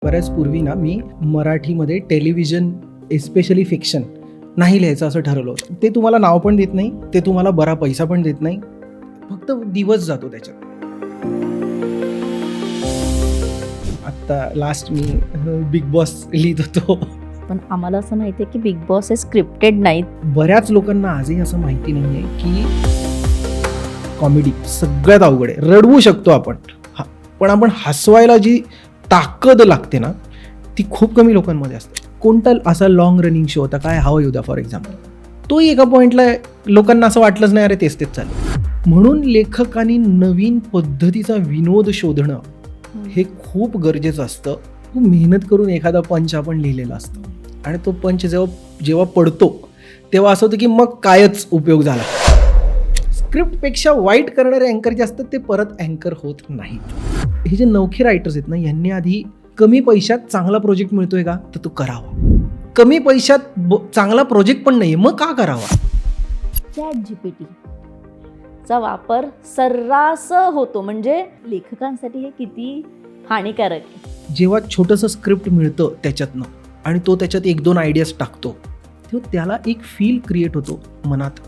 बऱ्याच पूर्वी ना मी मराठीमध्ये टेलिव्हिजन एस्पेशली फिक्शन नाही लिहायचं असं ठरवलं होतं. ते तुम्हाला नाव पण देत नाही, ते तुम्हाला बरा पैसा पण देत नाही, फक्त दिवस जातो त्याच्यात. आत्ता लास्ट मी बिग बॉस लिहित होतो. पण आम्हाला असं माहिती आहे की बिग बॉस हे स्क्रिप्टेड नाहीत. बऱ्याच लोकांना आजही असं माहिती नाही आहे की कॉमेडी सगळ्यात अवघड आहे. रडवू शकतो आपण, पण आपण हसवायला जी ताकद लागते ना ती खूप कमी लोकांमध्ये असते. कोणता असा लॉंग रनिंग शो होता काय, हाव यू द्या फॉर एक्झाम्पल, तोही एका पॉईंटला लोकांना असं वाटलंच नाही अरे तेच चालू. म्हणून लेखकांनी नवीन पद्धतीचा विनोद शोधणं हे खूप गरजेचं असतं. खूप मेहनत करून एखादा पंच आपण लिहिलेला असतो आणि तो पंच जेव्हा पडतो तेव्हा असं होतं की मग कायच उपयोग झाला. स्क्रिप्टपेक्षा वाईट करणारे अँकर जे असतात ते परत अँकर होत नाहीत. हे जे नवखे रायटर्स आहेत ना, यांनी आधी कमी पैशात चांगला प्रोजेक्ट मिळतोय का तर तो करावा. कमी पैशात चांगला प्रोजेक्ट पण नाही, मग का करावा. ChatGPT चा वापर सर्रास होतो, म्हणजे लेखकांसाठी हे किती हानिकारक आहे. जेव्हा छोटंसं स्क्रिप्ट मिळतं त्याच्यातनं आणि तो त्याच्यात 1-2 आयडियाज टाकतो तेव्हा त्याला एक फील क्रिएट होतो मनात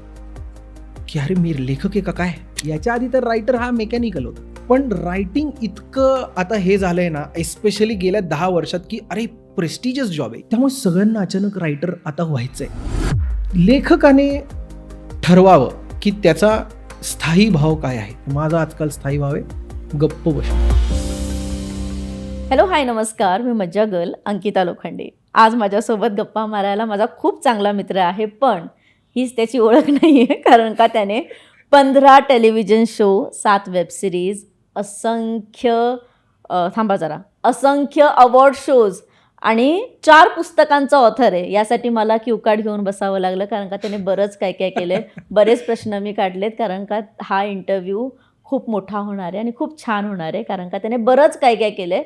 की अरे मी लेखक आहे का काय. याच्या आधी तर रायटर हा मेकॅनिकल होता, पण रायटिंग इतकं आता हे झालंय ना एस्पेशली गेल्या 10 वर्षात की अरे प्रेस्टिजियस जॉब आहे. त्यामुळे सगळ्यांना अचानक रायटर आता व्हायचंय. लेखकाने ठरवावं की त्याचा स्थायी भाव काय आहे. माझा आजकाल स्थायी भाव आहे गप्प बस. हॅलो, हाय, नमस्कार. मी मज्जा गर्ल अंकिता लोखंडे. आज माझ्यासोबत गप्पा मारायला माझा खूप चांगला मित्र आहे, पण हीच त्याची ओळख नाही आहे, कारण का त्याने 15 टेलिव्हिजन शो, 7 वेबसिरीज, असंख्य अवॉर्ड शोज आणि 4 पुस्तकांचा ऑथर आहे. यासाठी मला क्यू कार्ड घेऊन बसावं लागलं, कारण का त्याने बरंच काय काय केलं आहे. बरेच प्रश्न मी काढलेत, कारण का हा इंटरव्ह्यू खूप मोठा होणार आहे आणि खूप छान होणार आहे, कारण का त्याने बरंच काय काय केलं आहे.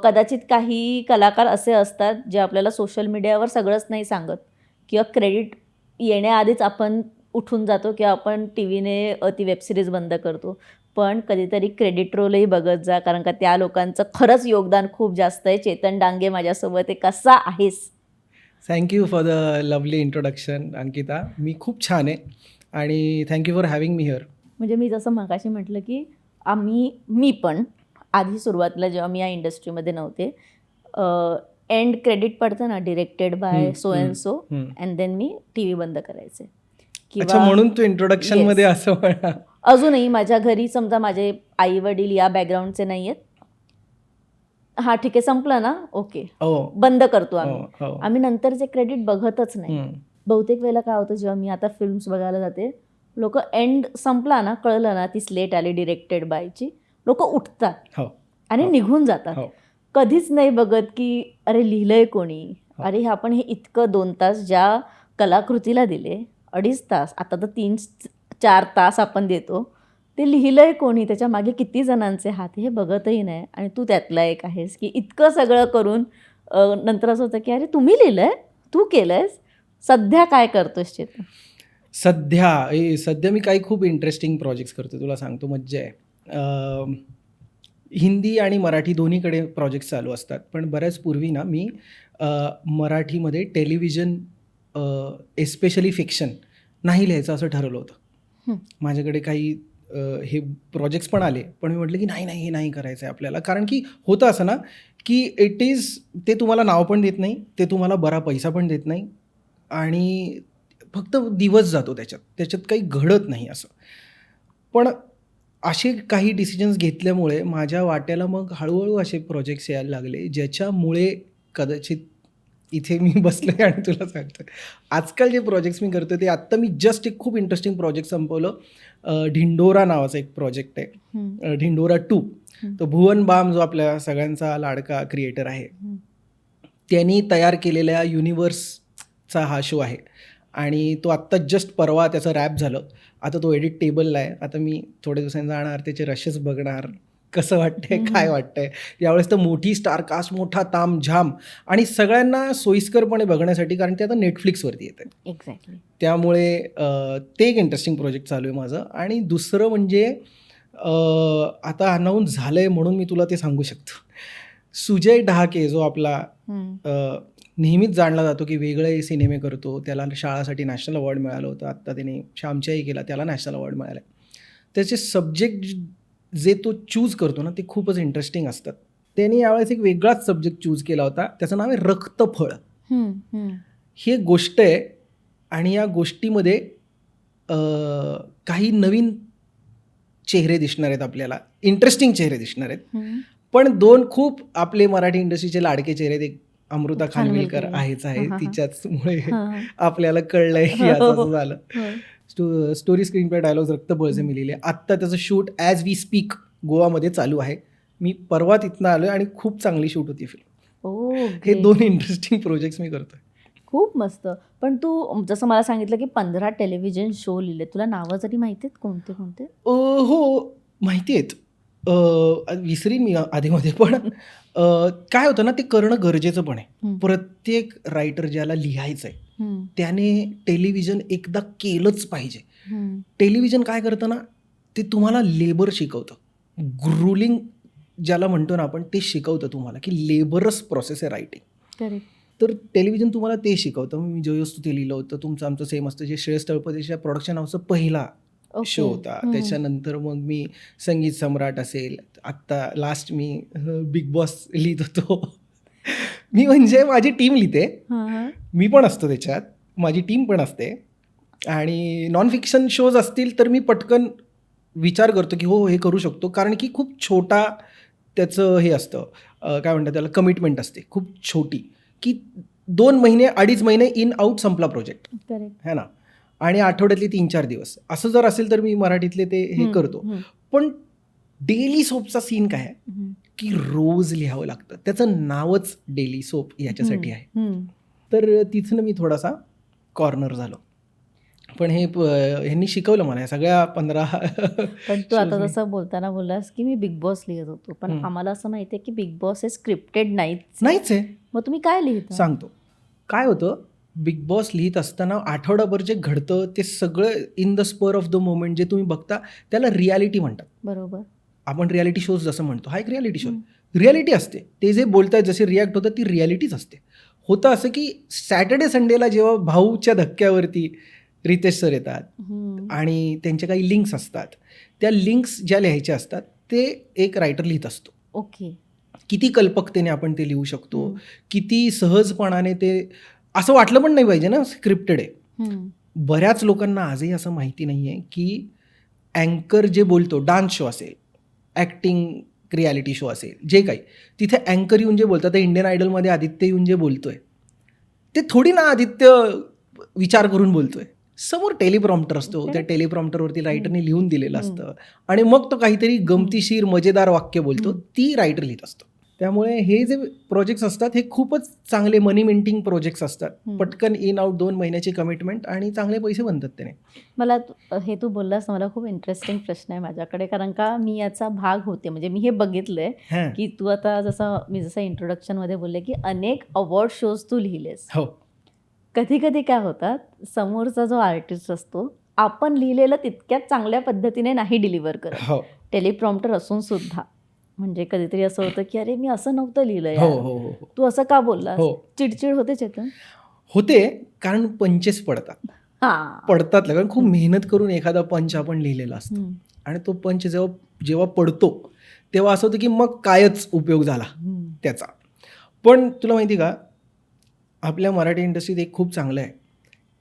कदाचित काही कलाकार असे असतात जे आपल्याला सोशल मीडियावर सगळंच नाही सांगत, किंवा क्रेडिट येण्याआधीच आपण उठून जातो किंवा आपण टी व्हीने ती वेबसिरीज बंद करतो. पण कधीतरी क्रेडिट रोलही बघत जा, कारण का त्या लोकांचं खरंच योगदान खूप जास्त आहे. चेतन डांगे माझ्यासोबत आहे. कसा आहेस? Thank you for the lovely introduction Ankita. मी खूप छान आहे आणि thank you for having me here. म्हणजे मी जसं मगाशी म्हटलं की मी पण आधी सुरुवातीला जेव्हा मी या इंडस्ट्रीमध्ये नव्हते, एंड क्रेडिट पडतं ना, directed bye so and so, and than me T V बंद करायचे. अच्छा, म्हणून तू इंट्रोडक्शन मध्ये असं म्हणा. अजूनही माझ्या घरी समजा माझे आई वडील या बॅकग्राऊंडचे नाही आहेत, हा ठीक आहे संपलं ना, ओके, बंद करतो आम्ही नंतरचे क्रेडिट बघतच नाही. बहुतेक वेळेला काय होतं, जेव्हा मी आता फिल्म्स बघायला जाते, लोक एंड संपला ना, कळलं ना ती स्लेट आली डिरेक्टेड बायची, लोक उठतात आणि निघून जातात. कधीच नाही बघत की अरे लिहिलंय कोणी, अरे आपण हे इतकं 2 तास ज्या कलाकृतीला दिले, 2.5 तास, आता तर 3-4 तास आपण देतो, ते लिहिलंय कोणी, त्याच्या मागे किती जणांचे हात, हे बघतही नाही. आणि तू त्यातला एक आहेस की इतकं सगळं करून नंतर असं होतं की अरे तुम्ही लिहिलंय, तू केलंयस, सध्या काय करतोस चेतन? सध्या मी काही खूप इंटरेस्टिंग प्रोजेक्ट्स करतो, तुला सांगतो, मज्जा आहे. हिंदी आणि मराठी दोन्हीकडे प्रोजेक्ट्स चालू असतात, पण बऱ्याच पूर्वी ना मी मराठीमध्ये टेलिव्हिजन एस्पेशली फिक्शन नाही लिहायचं असं ठरवलं होतं. माझ्याकडे काही हे प्रोजेक्ट्स पण आले, पण मी म्हटलं की नाही हे नाही करायचं आहे आपल्याला, कारण की होतं असं ना की ते तुम्हाला नाव पण देत नाही, ते तुम्हाला बरा पैसा पण देत नाही आणि फक्त दिवस जातो त्याच्यात काही घडत नाही असं. पण असे काही डिसिजन्स घेतल्यामुळे माझ्या वाट्याला मग हळूहळू असे प्रोजेक्ट्स यायला लागले, ज्याच्यामुळे कदाचित इथे मी बसलो आहे आणि तुला सांगतो आजकाल जे प्रोजेक्ट्स मी करतो ते. आत्ता मी जस्ट एक खूप इंटरेस्टिंग प्रोजेक्ट संपवलं. ढिंडोरा नावाचा एक प्रोजेक्ट आहे, ढिंडोरा 2. तो भुवन बाम जो आपल्या सगळ्यांचा लाडका क्रिएटर आहे, त्यांनी तयार केलेल्या युनिवर्सचा हा शो आहे आणि तो आत्ता जस्ट परवा त्याचं रॅप झालं. आता तो एडिट टेबलला आहे. आता मी थोड्या दिवसांनी जाणार, त्याचे रशेस बघणार, कसं वाटतंय, काय वाटतंय. यावेळेस तर मोठी स्टार कास्ट, मोठा तामझाम आणि सगळ्यांना सोयीस्करपणे बघण्यासाठी, कारण ते आता नेटफ्लिक्सवरती येतं आहे. एक्झॅक्टली. त्यामुळे ते एक इंटरेस्टिंग प्रोजेक्ट चालू आहे माझं. आणि दुसरं म्हणजे आता अनाऊन्स झालं आहे म्हणून मी तुला ते सांगू शकतो. सुजय ढहाके जो आपला हम्म. नेहमीच जाणला जातो की वेगळे सिनेमे करतो, त्याला शाळासाठी नॅशनल अवॉर्ड मिळालं होतं, आत्ता त्याने श्यामच्याई केला, त्याला नॅशनल अवॉर्ड मिळाला आहे. त्याचे सब्जेक्ट जे तो चूज करतो ना ते खूपच इंटरेस्टिंग असतात. त्याने यावेळेस एक वेगळाच सब्जेक्ट चूज केला होता, त्याचं नाव आहे रक्तफळ. ही एक गोष्ट आहे आणि या गोष्टीमध्ये काही नवीन चेहरे दिसणार आहेत आपल्याला, इंटरेस्टिंग चेहरे दिसणार आहेत. पण 2 खूप आपले मराठी इंडस्ट्रीचे लाडके चेहरे आहेत. एक अमृता खानविलकर आहेच आहे, तिच्याचमुळे आपल्याला कळलंय की असं झालं. स्टोरी स्क्रीन प्ले डायलॉग्स रक्तफळचे मी लिहिले. आत्ता त्याचं शूट ॲज वी स्पीक गोवामध्ये चालू आहे. मी परवा तिथनं आलोय आणि खूप चांगली शूट होती फिल्म. हे 2 इंटरेस्टिंग प्रोजेक्ट्स मी करतोय. खूप मस्त. पण तू जसं मला सांगितलं की 15 टेलिव्हिजन शो लिहिले, तुला नावं जरी माहिती आहेत कोणते कोणते? हो माहिती आहेत. विसरीन मी आधीमध्ये, पण काय होतं ना, ते करणं गरजेचं पण आहे. प्रत्येक रायटर ज्याला लिहायचं आहे त्याने टेलिव्हिजन एकदा केलंच पाहिजे. टेलिव्हिजन काय करतं ना, ते तुम्हाला लेबर शिकवतं, ग्रुलिंग ज्याला म्हणतो ना आपण, ते शिकवतं तुम्हाला की लेबरस प्रोसेस आहे रायटिंग. तर टेलिव्हिजन तुम्हाला ते शिकवतं. मी जयोस्तू ते लिहिलं होतं, तुमचं आमचं सेम असतं, जे श्रेयस तळपदेच्या प्रोडक्शन हाऊसचा पहिला शो होता. त्याच्यानंतर मग मी संगीत सम्राट असेल, आत्ता लास्ट मी बिग बॉस लिहित होतो. मी म्हणजे माझी टीम लिहिते, मी पण असतो त्याच्यात, माझी टीम पण असते. आणि नॉन फिक्शन शोज असतील तर मी पटकन विचार करतो की हो हे करू शकतो, कारण की खूप छोटा त्याचं हे असतं, काय म्हणतात त्याला, कमिटमेंट असते खूप छोटी, की 2 महिने 2.5 महिने इन आउट संपला प्रोजेक्ट है ना. आणि आठवड्यातले 3-4 दिवस असं जर असेल तर मी मराठीतले ते हे करतो. पण डेली सोपचा सीन काय आहे की रोज लिहावं लागतं, त्याचं नावच डेली सोप याच्यासाठी आहे. तर तिथनं मी थोडासा कॉर्नर झालो. पण हे ह्यांनी शिकवलं मला या सगळ्या 15. पण तू आता जसं बोलताना बोललास की मी बिग बॉस लिहित होतो, पण आम्हाला असं माहिती आहे की बिग बॉस हे स्क्रिप्टेड नाहीच आहे. मग तुम्ही काय लिहिता? सांगतो. काय होतं, बिग बॉस लिहित असताना आठवडाभर जे घडतं ते सगळं in the spur of the moment जे तुम्ही बघता त्याला रियालिटी म्हणतात. बरोबर. आपण रियालिटी शोज जसं म्हणतो, हा एक रियालिटी शो आहे. रियालिटी असते, ते जे बोलतात, जसे रिॲक्ट होतं, ती रियालिटीच असते. होतं असं की सॅटर्डे संडेला जेव्हा भाऊच्या धक्क्यावरती रितेश सर येतात आणि त्यांच्या काही लिंक्स असतात, त्या लिंक्स ज्या लिहायच्या असतात ते एक रायटर लिहित असतो. ओके. किती कल्पकतेने आपण ते लिहू शकतो, किती सहजपणाने, ते असं वाटलं पण नाही पाहिजे ना स्क्रिप्टेड आहे. बऱ्याच लोकांना आजही असं माहिती नाही आहे की अँकर जे बोलतो, डान्स शो असेल, ॲक्टिंग रियालिटी शो असेल, जे काही, तिथे अँकर येऊन जे बोलतात, ते इंडियन आयडलमध्ये आदित्य येऊन जे बोलतोय ते थोडी ना आदित्य विचार करून बोलतोय. समोर टेलिप्रॉम्प्टर असतो, त्या टेलिप्रॉम्प्टरवरती रायटरने लिहून दिलेलं असतं आणि मग तो काहीतरी गमतीशीर मजेदार वाक्य बोलतो, ती रायटर लिहित असतो. त्यामुळे हे जे प्रोजेक्ट्स असतात हे खूपच चांगले मनी मिंटिंग प्रोजेक्ट्स असतात. पटकन इन आउट 2 महिन्याची कमिटमेंट आणि चांगले पैसे बनतात त्याने. मला हे तू बोललास, मला खूप इंटरेस्टिंग प्रश्न आहे माझ्याकडे, कारण का मी याचा भाग होते, म्हणजे मी हे बघितलंय की तू आता मी जसं इंट्रोडक्शनमध्ये बोलले की अनेक अवॉर्ड शोज तू लिहिलेस. हो. कधी कधी काय होतात, समोरचा जो आर्टिस्ट असतो आपण लिहिलेलं तितक्याच चांगल्या पद्धतीने नाही डिलिव्हर करत, टेलिप्रॉम्प्टर असून सुद्धा. म्हणजे कधीतरी असं होतं की अरे मी असं नव्हतं लिहिलं यार, तू असं का बोललास, चिडचिड होते चेतन? होते, कारण पंचेस पडतात. कारण खूप मेहनत करून एखादा पंच आपण लिहिलेला असतो आणि तो पंच जेव्हा पडतो तेव्हा असं होतं की मग कायच उपयोग झाला त्याचा. पण तुला माहिती का, आपल्या मराठी इंडस्ट्रीत एक खूप चांगलं आहे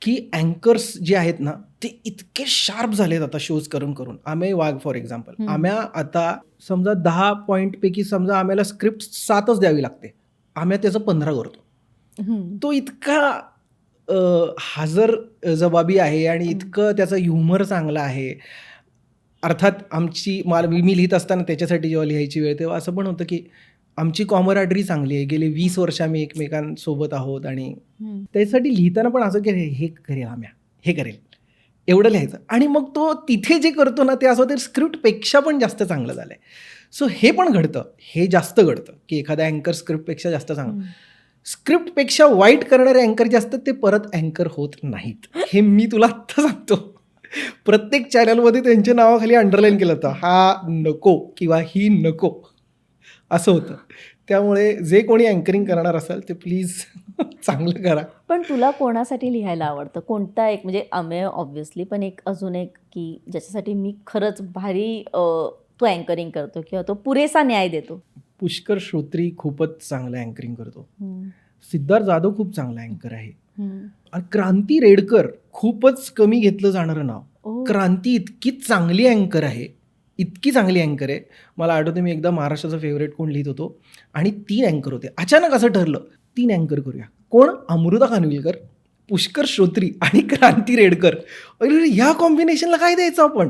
की अँकर्स जे आहेत ना ते इतके शार्प झालेत आता शोज करून करून. आम्ही वाघ फॉर एक्झाम्पल, आम्हा आता समजा 10 पॉईंटपैकी समजा आम्हाला स्क्रिप्ट 7च द्यावी लागते, आम्ही त्याचं 15 करतो. तो इतका हजर जबाबी आहे आणि इतकं त्याचा ह्युमर चांगला आहे. अर्थात मी लिहित असताना त्याच्यासाठी जेव्हा लिहायची वेळ तेव्हा असं पण होतं की आमची कॉमराडरी चांगली आहे, गेले 20 वर्ष आम्ही एकमेकांसोबत आहोत आणि त्याच्यासाठी लिहिताना पण असं की हे करेल आम्ही, हे करेल, एवढं लिहायचं. आणि मग तो तिथे जे करतो ना ते असं होतं स्क्रिप्टपेक्षा पण जास्त चांगलं झालं आहे. सो हे पण घडतं, हे जास्त घडतं की एखादा अँकर स्क्रिप्टपेक्षा जास्त चांगलं. स्क्रिप्टपेक्षा वाईट करणारे अँकर जे असतात ते परत अँकर होत नाहीत, हे मी तुला आत्ता सांगतो. प्रत्येक चॅनलमध्ये त्यांच्या नावाखाली अंडरलाईन केलं होतं, हा नको किंवा ही नको, असं होतं. त्यामुळे जे कोणी अँकरिंग करणार असाल ते प्लीज चांगलं करा. पण तुला कोणासाठी लिहायला आवडतं? कोणता एक, म्हणजे अमेय ऑब्व्हियसली, पण एक अजून एक की ज्याच्यासाठी मी खरंच भारी तो अँकरिंग करतो किंवा तो पुरेसा न्याय देतो? पुष्कर श्रोत्री खूपच चांगलं अँकरिंग करतो. सिद्धार्थ जाधव खूप चांगला अँकर आहे. आणि क्रांती रेडकर खूपच कमी घेतलं जाणारं नाव. क्रांती इतकी चांगली अँकर आहे, इतकी चांगली अँकर आहे. मला आठवते मी एकदा महाराष्ट्राचा फेवरेट कोण लिहित होतो आणि 3 अँकर होते. अचानक असं ठरलं 3 अँकर करूया. कोण? अमृता खानविलकर, पुष्कर श्रोत्री आणि क्रांती रेडकर. अरे ह्या कॉम्बिनेशनला काय द्यायचं आपण?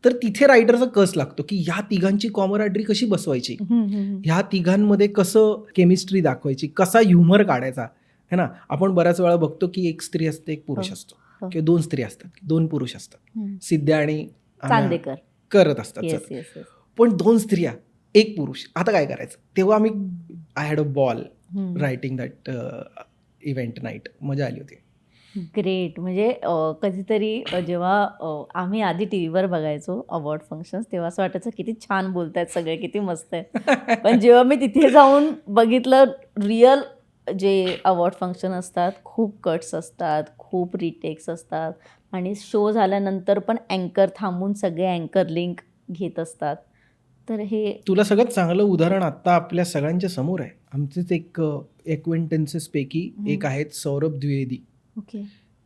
तर तिथे रायटरचा कस लागतो की ह्या तिघांची कॉमराडरी कशी बसवायची, ह्या तिघांमध्ये कसं केमिस्ट्री दाखवायची, कसा ह्युमर काढायचा है ना. आपण बऱ्याच वेळा बघतो की एक स्त्री असते, एक पुरुष असतो, किंवा 2 स्त्री असतात, 2 पुरुष असतात. सिद्ध्या आणि चांदेकर करत असतात. पण 2 स्त्रिया, 1 पुरुष. आता काय करायचं? तेव्हा आम्ही I had a ball writing that event night. मजा आली होती. ग्रेट. म्हणजे कधीतरी जेव्हा आम्ही आधी टी व्हीवर बघायचो अवॉर्ड फंक्शन्स, तेव्हा असं वाटायचं किती छान बोलतायत सगळे, किती मस्त आहे. पण जेव्हा मी तिथे जाऊन बघितलं रिअल जे अवॉर्ड फंक्शन असतात, खूप कट्स असतात, खूप रिटेक्स असतात आणि शो झाल्यानंतर पण अँकर थांबून सगळे अँकर लिंक घेत असतात. तर हे तुला सगळ्यात चांगलं उदाहरण आता आपल्या सगळ्यांच्या समोर आहे. आमचेच एक एक्वेंटन्सेस पैकी एक आहेत सौरभ द्विवेदी. ओके.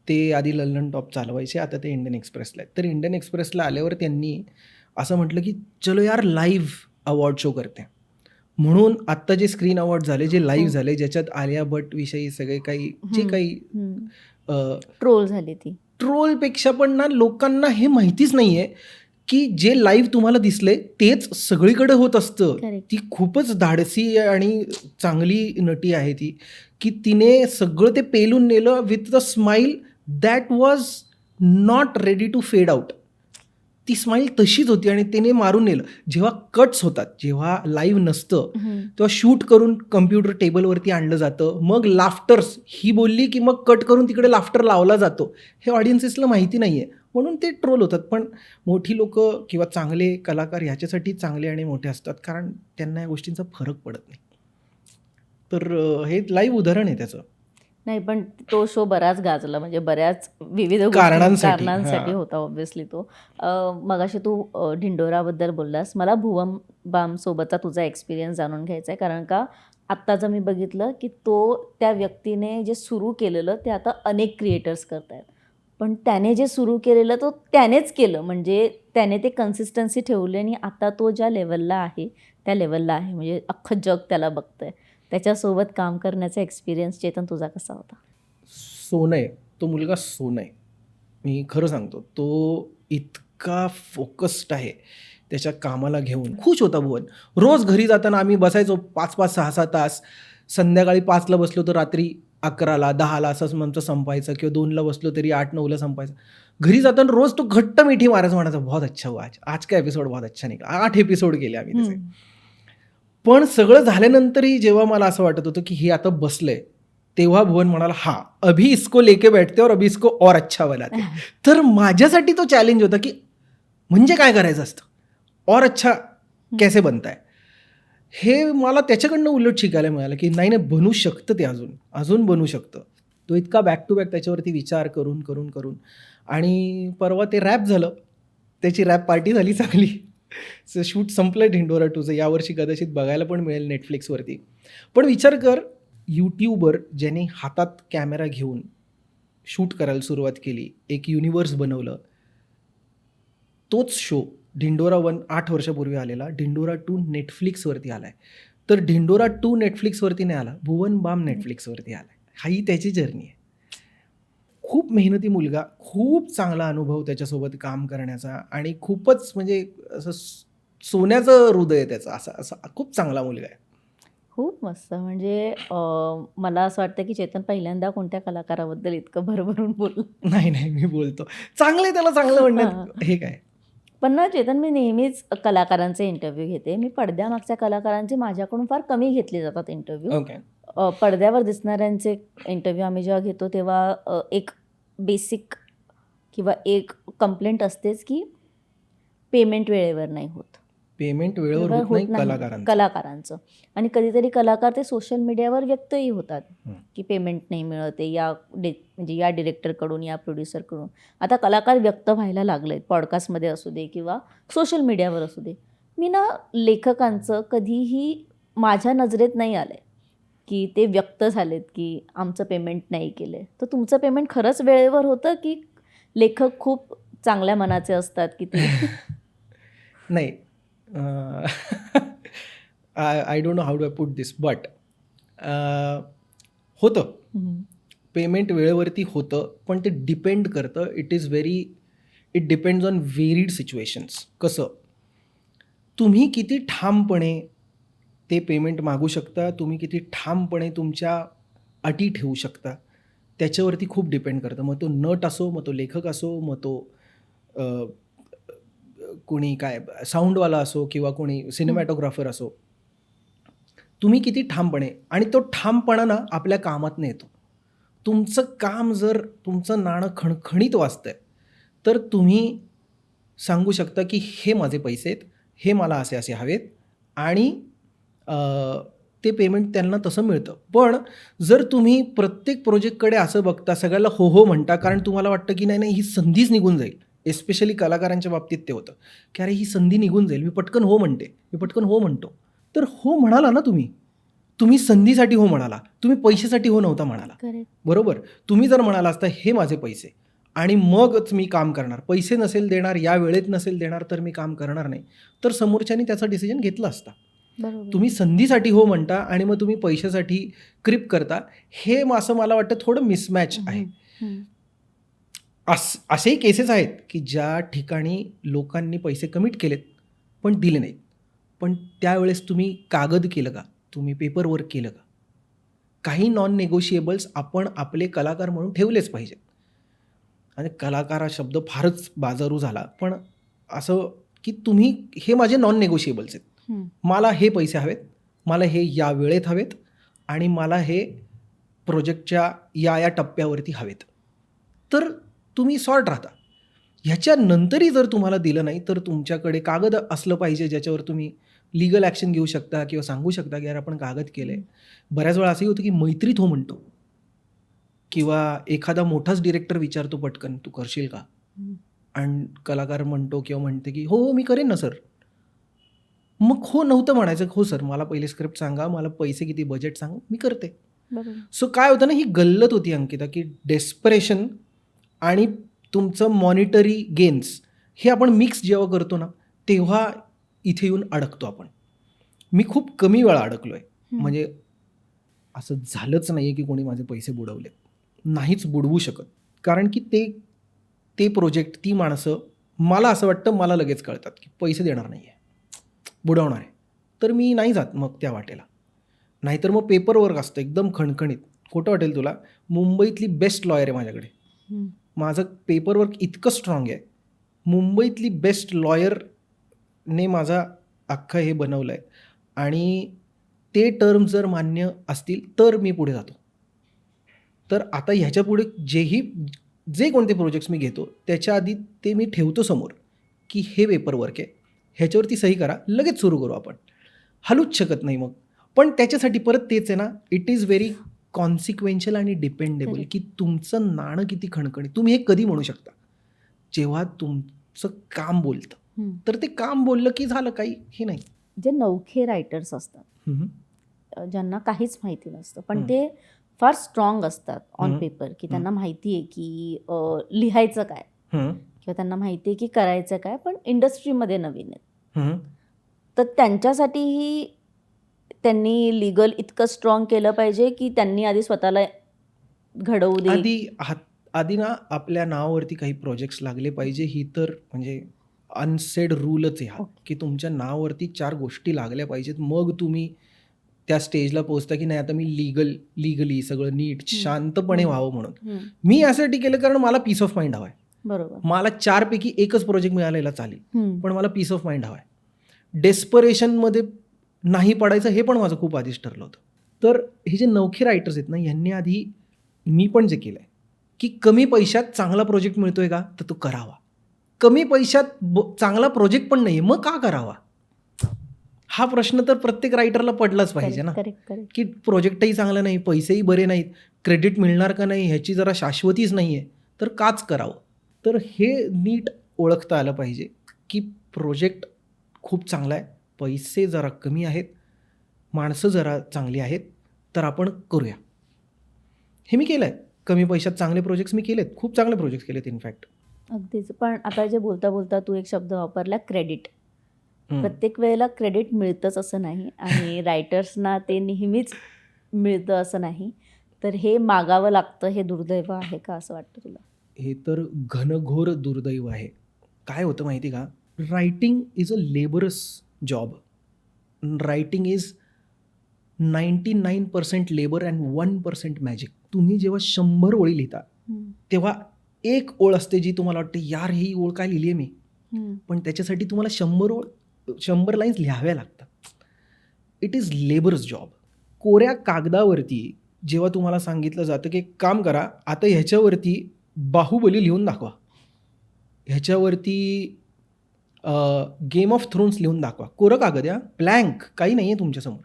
ते आधी लंडन टॉप चालवायचे, आता ते इंडियन एक्सप्रेसला आहेत. तर इंडियन एक्सप्रेसला आल्यावर त्यांनी असं म्हटलं की चलो यार लाईव्ह अवॉर्ड शो करते. म्हणून आत्ता जे स्क्रीन अवॉर्ड झाले, जे लाईव्ह झाले, ज्याच्यात आलिया भट विषयी सगळे काही जे काही ट्रोल झाली ती. ट्रोलपेक्षा पण ना लोकांना हे माहितीच नाही आहे की जे लाईव्ह तुम्हाला दिसले तेच सगळीकडे होत असतं. ती खूपच धाडसी आणि चांगली नटी आहे ती, की तिने सगळं ते पेलून नेलं with the smile that was not ready to fade out. ती स्माईल तशीच होती आणि तिने मारून नेलं. जेव्हा कट्स होतात, जेव्हा लाईव्ह नसतं, तेव्हा शूट करून कम्प्युटर टेबलवरती आणलं जातं. मग लाफ्टर्स, ही बोलली की मग कट करून तिकडे लाफ्टर लावला जातो. हे ऑडियन्सेसला माहिती नाही आहे, म्हणून ते ट्रोल होतात. पण मोठी लोकं किंवा चांगले कलाकार ह्याच्यासाठी चांगले आणि मोठे असतात, कारण त्यांना या गोष्टींचा फरक पडत नाही. तर हे लाईव्ह उदाहरण आहे त्याचं. नाही, पण तो शो बराच गाजला, म्हणजे बऱ्याच विविध कारणांसाठी होता ऑब्व्हियसली तो. मगाशी तू ढिंडोराबद्दल बोललास. मला भुवन बाम सोबतचा तुझा एक्सपिरियन्स जाणून घ्यायचा आहे, कारण का आत्ता जर मी बघितलं की त्या व्यक्तीने जे सुरू केलेलं ते आता अनेक क्रिएटर्स करत आहेत. पण त्याने जे सुरू केलेलं तो त्यानेच केलं, म्हणजे त्याने ते कन्सिस्टन्सी ठेवली आणि आता तो ज्या लेवलला आहे त्या लेवलला आहे, म्हणजे अख्खं जग त्याला बघतंय. त्याच्यासोबत काम करण्याचा एक्सपिरियन्स चेतन तुझा कसा होता? सोनं आहे तो मुलगा, सोनं आहे. मी खरं सांगतो, तो इतका फोकस्ड आहे त्याच्या कामाला घेऊन. खुश होता भुवन. रोज घरी जाताना आम्ही बसायचो 5-5, 6-6 तास. संध्याकाळी 5ला बसलो तर रात्री 11ला 10ला असं आमचं संपायचं, किंवा 2ला बसलो तरी 8-9ला संपायचं. घरी जाताना रोज तो घट्ट मिठी मारायचा, म्हणायचा बहुत अच्छा हुआ आज का एपिसोड बहुत अच्छा निघाला. 8 एपिसोड केले आम्ही त्याचे. पण सगळं झाल्यानंतरही जेव्हा मला असं वाटत होतं की हे आता बसलंय, तेव्हा भुवन म्हणाला हा अभी इसको लेके बैठते और अभी इसको और अच्छा बनाते. तर माझ्यासाठी तो चॅलेंज होता की म्हणजे काय करायचं असतं, और अच्छा कैसे बनताय. हे मला त्याच्याकडनं उलट शिकायला मिळालं की नाही बनू शकतं ते, अजून बनू शकतं. तो इतका बॅक टू बॅक त्याच्यावरती विचार करून करून करून आणि परवा ते रॅप झालं, त्याची रॅप पार्टी झाली चांगली. शूट संपलं ढिंडोरा 2चं. यावर्षी कदाचित बघायला पण मिळेल नेटफ्लिक्सवरती. पण विचार कर, यूट्यूबर ज्याने हातात कॅमेरा घेऊन शूट करायला सुरुवात केली, एक युनिवर्स बनवलं, तोच शो ढिंडोरा 1 8 वर्षापूर्वी आलेला, ढिंडोरा 2 नेटफ्लिक्सवरती आला आहे. तर ढिंडोरा 2 नेटफ्लिक्सवरती नाही आला, भुवन बाम नेटफ्लिक्सवरती आला आहे. ही त्याची जर्नी आहे. खूप मेहनती मुलगा, खूप चांगला अनुभव त्याच्यासोबत काम करण्याचा, आणि खूपच म्हणजे असं सोन्याचं हृदय आहे त्याचं. असा खूप चांगला मुलगा आहे. खूप मस्त. म्हणजे मला असं वाटतं की चेतन पहिल्यांदा कोणत्या कलाकाराबद्दल इतकं भरभरून बोललं. नाही मी बोलतो चांगलं आहे, त्याला चांगलं म्हणण्यात हे काय. पण ना चेतन, मी नेहमीच कलाकारांचे इंटरव्ह्यू घेते. मी पडद्यामागच्या कलाकारांचे माझ्याकडून फार कमी घेतले जातात इंटरव्ह्यू. ओके. पडद्यावर दिसणाऱ्यांचे इंटरव्ह्यू आम्ही जेव्हा घेतो तेव्हा एक बेसिक किंवा एक कंप्लेंट असतेच की पेमेंट वेळेवर नाही होत. पेमेंट वेळेवर वेळेवर होत नाही होत नाही कलाकारांचं. कलाकारांचं. आणि कधीतरी कलाकार ते सोशल मीडियावर व्यक्तही होतात की पेमेंट नाही मिळत आहे म्हणजे या डिरेक्टरकडून, या प्रोड्युसरकडून. आता कलाकार व्यक्त व्हायला लागलेत, पॉडकास्टमध्ये असू दे किंवा सोशल मीडियावर असू दे. मी ना लेखकांचं कधीही माझ्या नजरेत नाही आलं आहे की ते व्यक्त झालेत की आमचं पेमेंट नाही केलं आहे. तर तुमचं पेमेंट खरंच वेळेवर होतं की लेखक खूप चांगल्या मनाचे असतात की ते नाही, I don't know how do I put this, but होतं. पेमेंट वेळेवरती होतं, पण ते डिपेंड करतं. It depends on varied situations. कसं, तुम्ही किती ठामपणे ते पेमेंट मागू शकता, तुम्ही किती ठामपणे तुमच्या अटी ठेवू शकता, त्याच्यावरती खूप डिपेंड करतं. मग तो नट असो, मग तो लेखक असो, मग तो अ, कोणी काय साऊंडवाला असो किंवा कोणी सिनेमॅटोग्राफर असो. तुम्ही किती ठामपणे, आणि तो ठामपणा ना आपल्या कामातनं येतो. तुमचं काम जर तुमचं नाणं खणखणीत वाजतंय, तर तुम्ही सांगू शकता की हे माझे पैसे आहेत, हे मला असे असे हवेत, आणि अ, ते पेमेंट त्यांना तसं मिळतं. पण जर तुम्ही प्रत्येक प्रोजेक्टकडे असं बघता, सगळ्याला हो हो म्हणता, कारण तुम्हाला वाटतं की नाही नाही ही संधीच निघून जाईल. एस्पेशली कलाकारांच्या बाबतीत ते होतं की अरे ही संधी निघून जाईल, मी पटकन हो म्हणते, मी पटकन हो म्हणतो. तर हो म्हणाला ना तुम्ही संधीसाठी हो म्हणाला, तुम्ही पैशासाठी हो नव्हता म्हणाला. करेक्ट. बरोबर. तुम्ही जर म्हणाला असता हे माझे पैसे आणि मगच मी काम करणार, पैसे नसेल देणार, या वेळेत नसेल देणार, तर मी काम करणार नाही, तर समोरच्यानी त्याचा डिसिजन घेतला असता. बरोबर. तुम्ही संधीसाठी हो म्हणता आणि मग तुम्ही पैशासाठी क्रिप करता, हे असं मला वाटतं थोडं मिसमॅच आहे. असेही केसेस आहेत की ज्या ठिकाणी लोकांनी पैसे कमिट केलेत पण दिले नाहीत. पण त्यावेळेस तुम्ही कागद केलं का? तुम्ही पेपर वर्क केलं का? काही नॉन नेगोशिएबल्स आपण आपले कलाकार म्हणून ठेवलेच पाहिजेत. आणि कलाकार हा शब्द फारच बाजारू झाला, पण असं की तुम्ही हे माझे नॉन नेगोशिएबल्स आहेत. मला हे पैसे हवेत, मला हे या वेळेत हवेत, आणि मला हे प्रोजेक्टच्या या टप्प्यावरती हवेत. तर तुम्ही सॉर्ट राहता. ह्याच्यानंतरही जर तुम्हाला दिलं नाही, तर तुमच्याकडे कागद असलं पाहिजे ज्याच्यावर तुम्ही लीगल ॲक्शन घेऊ शकता किंवा सांगू शकता की यार आपण कागद केले. बऱ्याच वेळा असंही होतं की मैत्रीत हो म्हणतो, किंवा एखादा मोठाच डिरेक्टर विचारतो पटकन, तू करशील का? आणि कलाकार म्हणतो किंवा म्हणते की हो हो मी करेन ना सर. मग हो नव्हतं म्हणायचं, हो सर मला पहिले स्क्रिप्ट सांगा, मला पैसे किती बजेट सांगा, मी करते. सो काय होतं ना, ही गल्लत होती अंकिता, की डेस्परेशन आणि तुमचं मॉनिटरी गेन्स हे आपण मिक्स जेव्हा करतो ना, तेव्हा इथे येऊन अडकतो आपण. मी खूप कमी वेळा अडकलो आहे. म्हणजे असं झालंच नाही आहे की कोणी माझे पैसे बुडवलेत. नाहीच बुडवू शकत. कारण की ते प्रोजेक्ट, ती माणसं, मला असं वाटतं मला लगेच कळतात की पैसे देणार नाही आहे, बुडवणार आहे. तर मी नाही जात मग त्या वाटेला. नाहीतर मग पेपर वर्क असतं एकदम खणखणीत. खोटं वाटेल तुला, मुंबईतली बेस्ट लॉयर आहे माझ्याकडे. माझं पेपर वर्क इतकं स्ट्रॉंग आहे. मुंबईतली बेस्ट लॉयरने माझा अख्खं हे बनवलं आहे, आणि ते टर्म्स जर मान्य असतील तर मी पुढे जातो. तर आता ह्याच्यापुढे जे कोणते प्रोजेक्ट्स मी घेतो त्याच्या आधी ते मी ठेवतो समोर की हे पेपर वर्क आहे, ह्याच्यावरती सही करा, लगेच सुरू करू आपण. हलूच शकत नाही मग. पण त्याच्यासाठी परत तेच आहे ना, इट इज व्हेरी कॉन्सिक्वेन्शियल आणि डिपेंडेबल की तुमचं नाणं किती खणखणीत. तुम्ही हे कधी म्हणू शकता, जेव्हा तुमचं काम बोलतं. तर ते काम बोललं की झालं, काही हे नाही. जे नवखे रायटर्स असतात, ज्यांना काहीच माहिती नसतं, पण ते फार स्ट्रॉंग असतात ऑन पेपर, की त्यांना माहिती आहे की लिहायचं काय, किंवा त्यांना माहिती आहे की करायचं काय, पण इंडस्ट्रीमध्ये नवीन आहेत. तर त्यांच्यासाठीही त्यांनी लिगल इतकं स्ट्रॉंग केलं पाहिजे की त्यांनी आधी स्वतःला घडवू दे. आधी ना आपल्या नावावरती काही प्रोजेक्ट्स लागले पाहिजे. ही तर म्हणजे अनसेड रूलच आहे हा, की तुमच्या नावावरती 4 गोष्टी लागल्या पाहिजेत. मग तुम्ही त्या स्टेजला पोहोचता की नाही आता मी लीगली सगळं नीट शांतपणे व्हावं म्हणून. मी यासाठी केलं कारण मला पीस ऑफ माइंड हवा आहे. बरोबर. मला 4 पैकी एकच प्रोजेक्ट मिळालेला चालेल, पण मला पीस ऑफ माइंड हवा आहे. डेस्परेशनमध्ये नाही पडायचं हे पण माझं खूप आधीच ठरलं होतं. तर हे जे नवखे रायटर्स आहेत ना, यांनी आधी, मी पण जे केलं आहे की कमी पैशात चांगला प्रोजेक्ट मिळतोय का, तर तो करावा. कमी पैशात चांगला प्रोजेक्ट पण नाही आहे, मग का करावा? हा प्रश्न तर प्रत्येक रायटरला पडलाच पाहिजे ना, की प्रोजेक्टही चांगला नाही, पैसेही बरे नाहीत, क्रेडिट मिळणार का नाही ह्याची जरा शाश्वतीच नाही आहे, तर काच करावं. तर हे नीट ओळखता आलं पाहिजे की प्रोजेक्ट खूप चांगला आहे, पैसे जरा कमी आहेत, माणसं जरा चांगली आहेत, तर आपण करूया. हे मी केलं आहे. कमी पैशात चांगले प्रोजेक्ट्स मी केलेत, खूप चांगले प्रोजेक्ट्स केलेत इनफॅक्ट. अगदीच. पण आता जे बोलता बोलता तू एक शब्द वापरला, क्रेडिट. प्रत्येक वेळेला क्रेडिट मिळतंच असं नाही आणि रायटर्सना ते नेहमीच मिळतं असं नाही. तर हे मागावं लागतं, हे दुर्दैव आहे का असं वाटतं तुला? हे तर घनघोर दुर्दैव आहे. काय होतं माहिती का, writing is a labours job. Writing is 99% labour and 1% magic. तुम्ही जेव्हा 100 ओळी लिहिता तेव्हा एक ओळ असते जी तुम्हाला वाटते यार ही ओळ काय लिहिली आहे मी, पण त्याच्यासाठी तुम्हाला 100 लाईन्स लिहाव्या लागतात. It is labours job. कोऱ्या कागदावरती जेव्हा तुम्हाला सांगितलं जातं की एक काम करा, आता ह्याच्यावरती बाहुबली लिहून दाखवा, ह्याच्यावरती गेम ऑफ थ्रोन्स लिहून दाखवा, कोरं कागद या, ब्लँक, काही नाही आहे तुमच्यासमोर.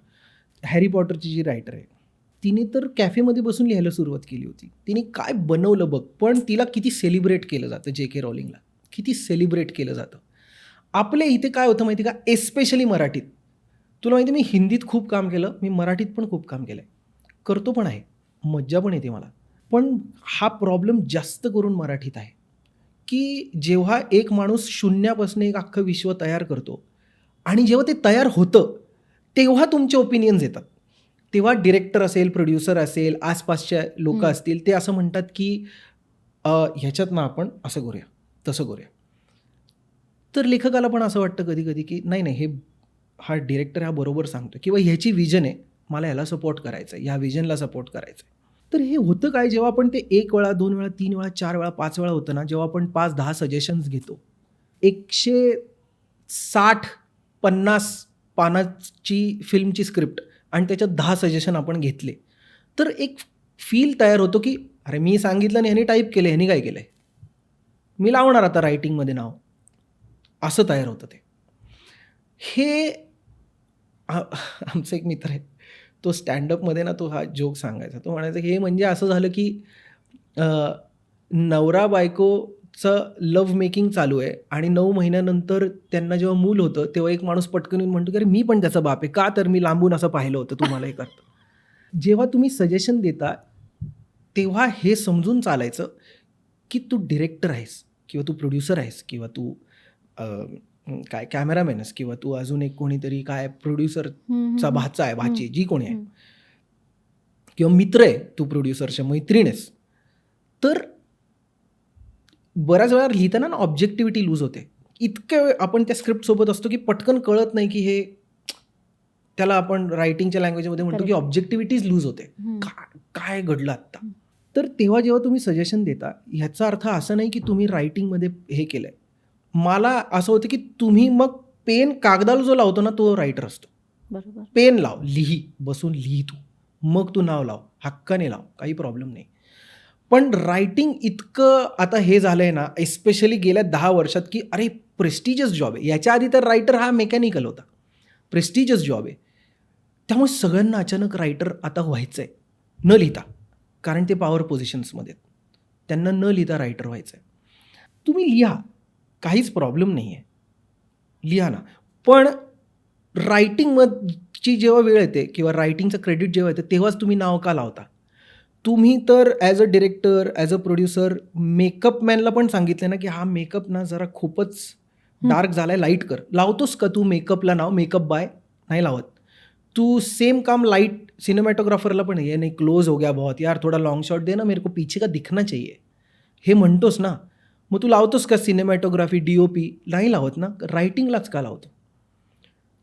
हॅरी पॉटरची जी रायटर आहे तिने तर कॅफेमध्ये बसून लिहायला सुरुवात केली होती. तिने काय बनवलं बघ, पण तिला किती सेलिब्रेट केलं जातं, JK रॉलिंगला किती सेलिब्रेट केलं जातं. आपल्या इथे काय होतं माहिती का, एस्पेशली मराठीत. तुला माहिती मी हिंदीत खूप काम केलं, मी मराठीत पण खूप काम केलं आहे, करतो पण आहे, मज्जा पण येते मला. पण हा प्रॉब्लेम जास्त करून मराठीत आहे की जेव्हा एक माणूस शून्यापासून एक अख्खं विश्व तयार करतो आणि जेव्हा ते तयार होतं तेव्हा तुमचे ओपिनियन्स येतात. तेव्हा डिरेक्टर असेल, प्रोड्युसर असेल, आसपासच्या लोकं असतील, ते असं म्हणतात की ह्याच्यात ना आपण असं करूया, तसं करूया. तर लेखकाला पण असं वाटतं कधी कधी की नाही नाही, हा डिरेक्टर हा बरोबर सांगतो किंवा ह्याची विजन आहे, मला ह्याला सपोर्ट करायचं आहे, ह्या विजनला सपोर्ट करायचं आहे. तर हे होतं काय, जेव्हा आपण ते 1 वेळा, 2 वेळा, 3 वेळा, 4 वेळा, 5 वेळा होतं ना, जेव्हा आपण 5-10 सजेशन्स घेतो, 160-50 पानाची फिल्मची स्क्रिप्ट आणि त्याच्यात 10 सजेशन आपण घेतले, तर एक फील तयार होतो की अरे मी सांगितलं आणि ह्याने टाईप केलं, ह्याने काय केलं आहे, मी लावणार आता रायटिंगमध्ये नाव, असं तयार होतं ते. हे आमचा एक मित्र आहे, तो स्टँडअपमध्ये ना तो हा जोक सांगायचा. तो म्हणायचा की हे म्हणजे असं झालं की नवरा बायकोचं लव्ह मेकिंग चालू आहे आणि 9 महिन्यानंतर त्यांना जेव्हा मूल होतं तेव्हा एक माणूस पटकन येऊन म्हणतो की अरे मी पण त्याचा बाप आहे, का तर मी लांबून असं पाहिलं होतं तुम्हाला हे करतं. जेव्हा तुम्ही सजेशन देता तेव्हा हे समजून चालायचं की तू डिरेक्टर आहेस किंवा तू प्रोड्युसर आहेस किंवा तू काय कॅमेरामॅन आहेस किंवा तू अजून एक कोणीतरी काय प्रोड्युसरचा भाचा आहे, भाची, जी कोणी आहे किंवा मित्र आहे, तू प्रोड्युसरच्या मैत्रीण आहेस, तर बऱ्याच वेळा लिहिताना ना ऑब्जेक्टिव्हिटी लूज होते. इतक्या वेळ आपण त्या स्क्रिप्टसोबत असतो की पटकन कळत नाही की हे, त्याला आपण रायटिंगच्या लँग्वेजमध्ये म्हणतो की ऑब्जेक्टिव्हिटीज लूज होते. काय घडलं आत्ता. तर तेव्हा जेव्हा तुम्ही सजेशन देता ह्याचा अर्थ असा नाही की तुम्ही रायटिंगमध्ये हे केलं आहे. मला असं होतं की तुम्ही मग पेन कागदाला जो लावतो ना तो रायटर असतो. बरोबर. पेन लाव, लिही, बसून लिही तू, मग तू नाव लाव, हक्काने लाव, काही प्रॉब्लेम नाही. पण रायटिंग इतकं आता हे झालं आहे ना, एस्पेशली गेल्या 10 वर्षात की अरे प्रेस्टिजियस जॉब आहे. याच्या आधी तर रायटर हा मेकॅनिकल होता. प्रेस्टिजियस जॉब आहे. त्यामुळे सगळ्यांना अचानक रायटर आता व्हायचं आहे, न लिहिता. कारण ते पॉवर पोझिशन्समध्ये आहेत. त्यांना न लिहिता रायटर व्हायचं आहे. तुम्ही लिहा, काहीच प्रॉब्लेम नाही आहे. लिहा ना. पण रायटिंगची जेव्हा वेळ येते किंवा रायटिंगचं क्रेडिट जेव्हा येतं तेव्हाच तुम्ही नाव का लावता? तुम्ही तर as a director, as a producer, makeup मॅनला पण सांगितलं ना की हा मेकअप ना जरा खूपच डार्क झाला आहे, लाईट कर. लावतोस का तू मेकअपला नाव, मेकअप बाय? नाही लावत. तू सेम काम लाइट सिनेमॅटोग्राफरला पण, ये नहीं क्लोज हो गया बहुत यार, थोडा लॉन्ग शॉट दे ना, मेरे को पीछे का दिखना चाहिए, हे म्हणतोस ना. मग तू लावतोस का सिनेमॅटोग्राफी, DOP? नाही लावत ना. रायटिंगलाच का लावतो?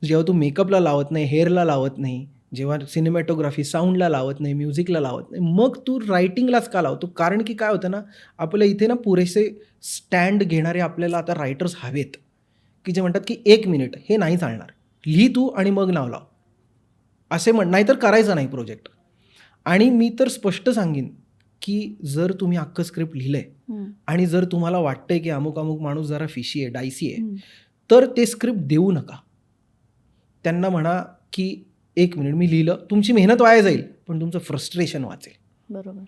जेव्हा तू मेकअपला लावत नाही, हेअरला लावत नाही, जेव्हा सिनेमॅटोग्राफी, साऊंडला लावत नाही, म्युझिकला लावत नाही, मग तू रायटिंगलाच का लावतो? कारण की काय होतं ना, आपल्या इथे ना पुरेसे स्टँड घेणारे आपल्याला आता रायटर्स हवेत, की जे म्हणतात की 1 मिनिट, हे नाही चालणार, लिही तू आणि मग नाव लाव, असे नाहीतर करायचा नाही प्रोजेक्ट. आणि मी तर स्पष्ट सांगेन की जर तुम्ही अख्खं स्क्रिप्ट लिहिलंय आणि जर तुम्हाला वाटतंय की अमुक अमुक माणूस जरा फिशी आहे, डायसी आहे, तर ते स्क्रिप्ट देऊ नका. त्यांना म्हणा की 1 मिनिट मी लिहिलं, तुमची मेहनत वाया जाईल पण तुमचं फ्रस्ट्रेशन वाचेल. बरोबर.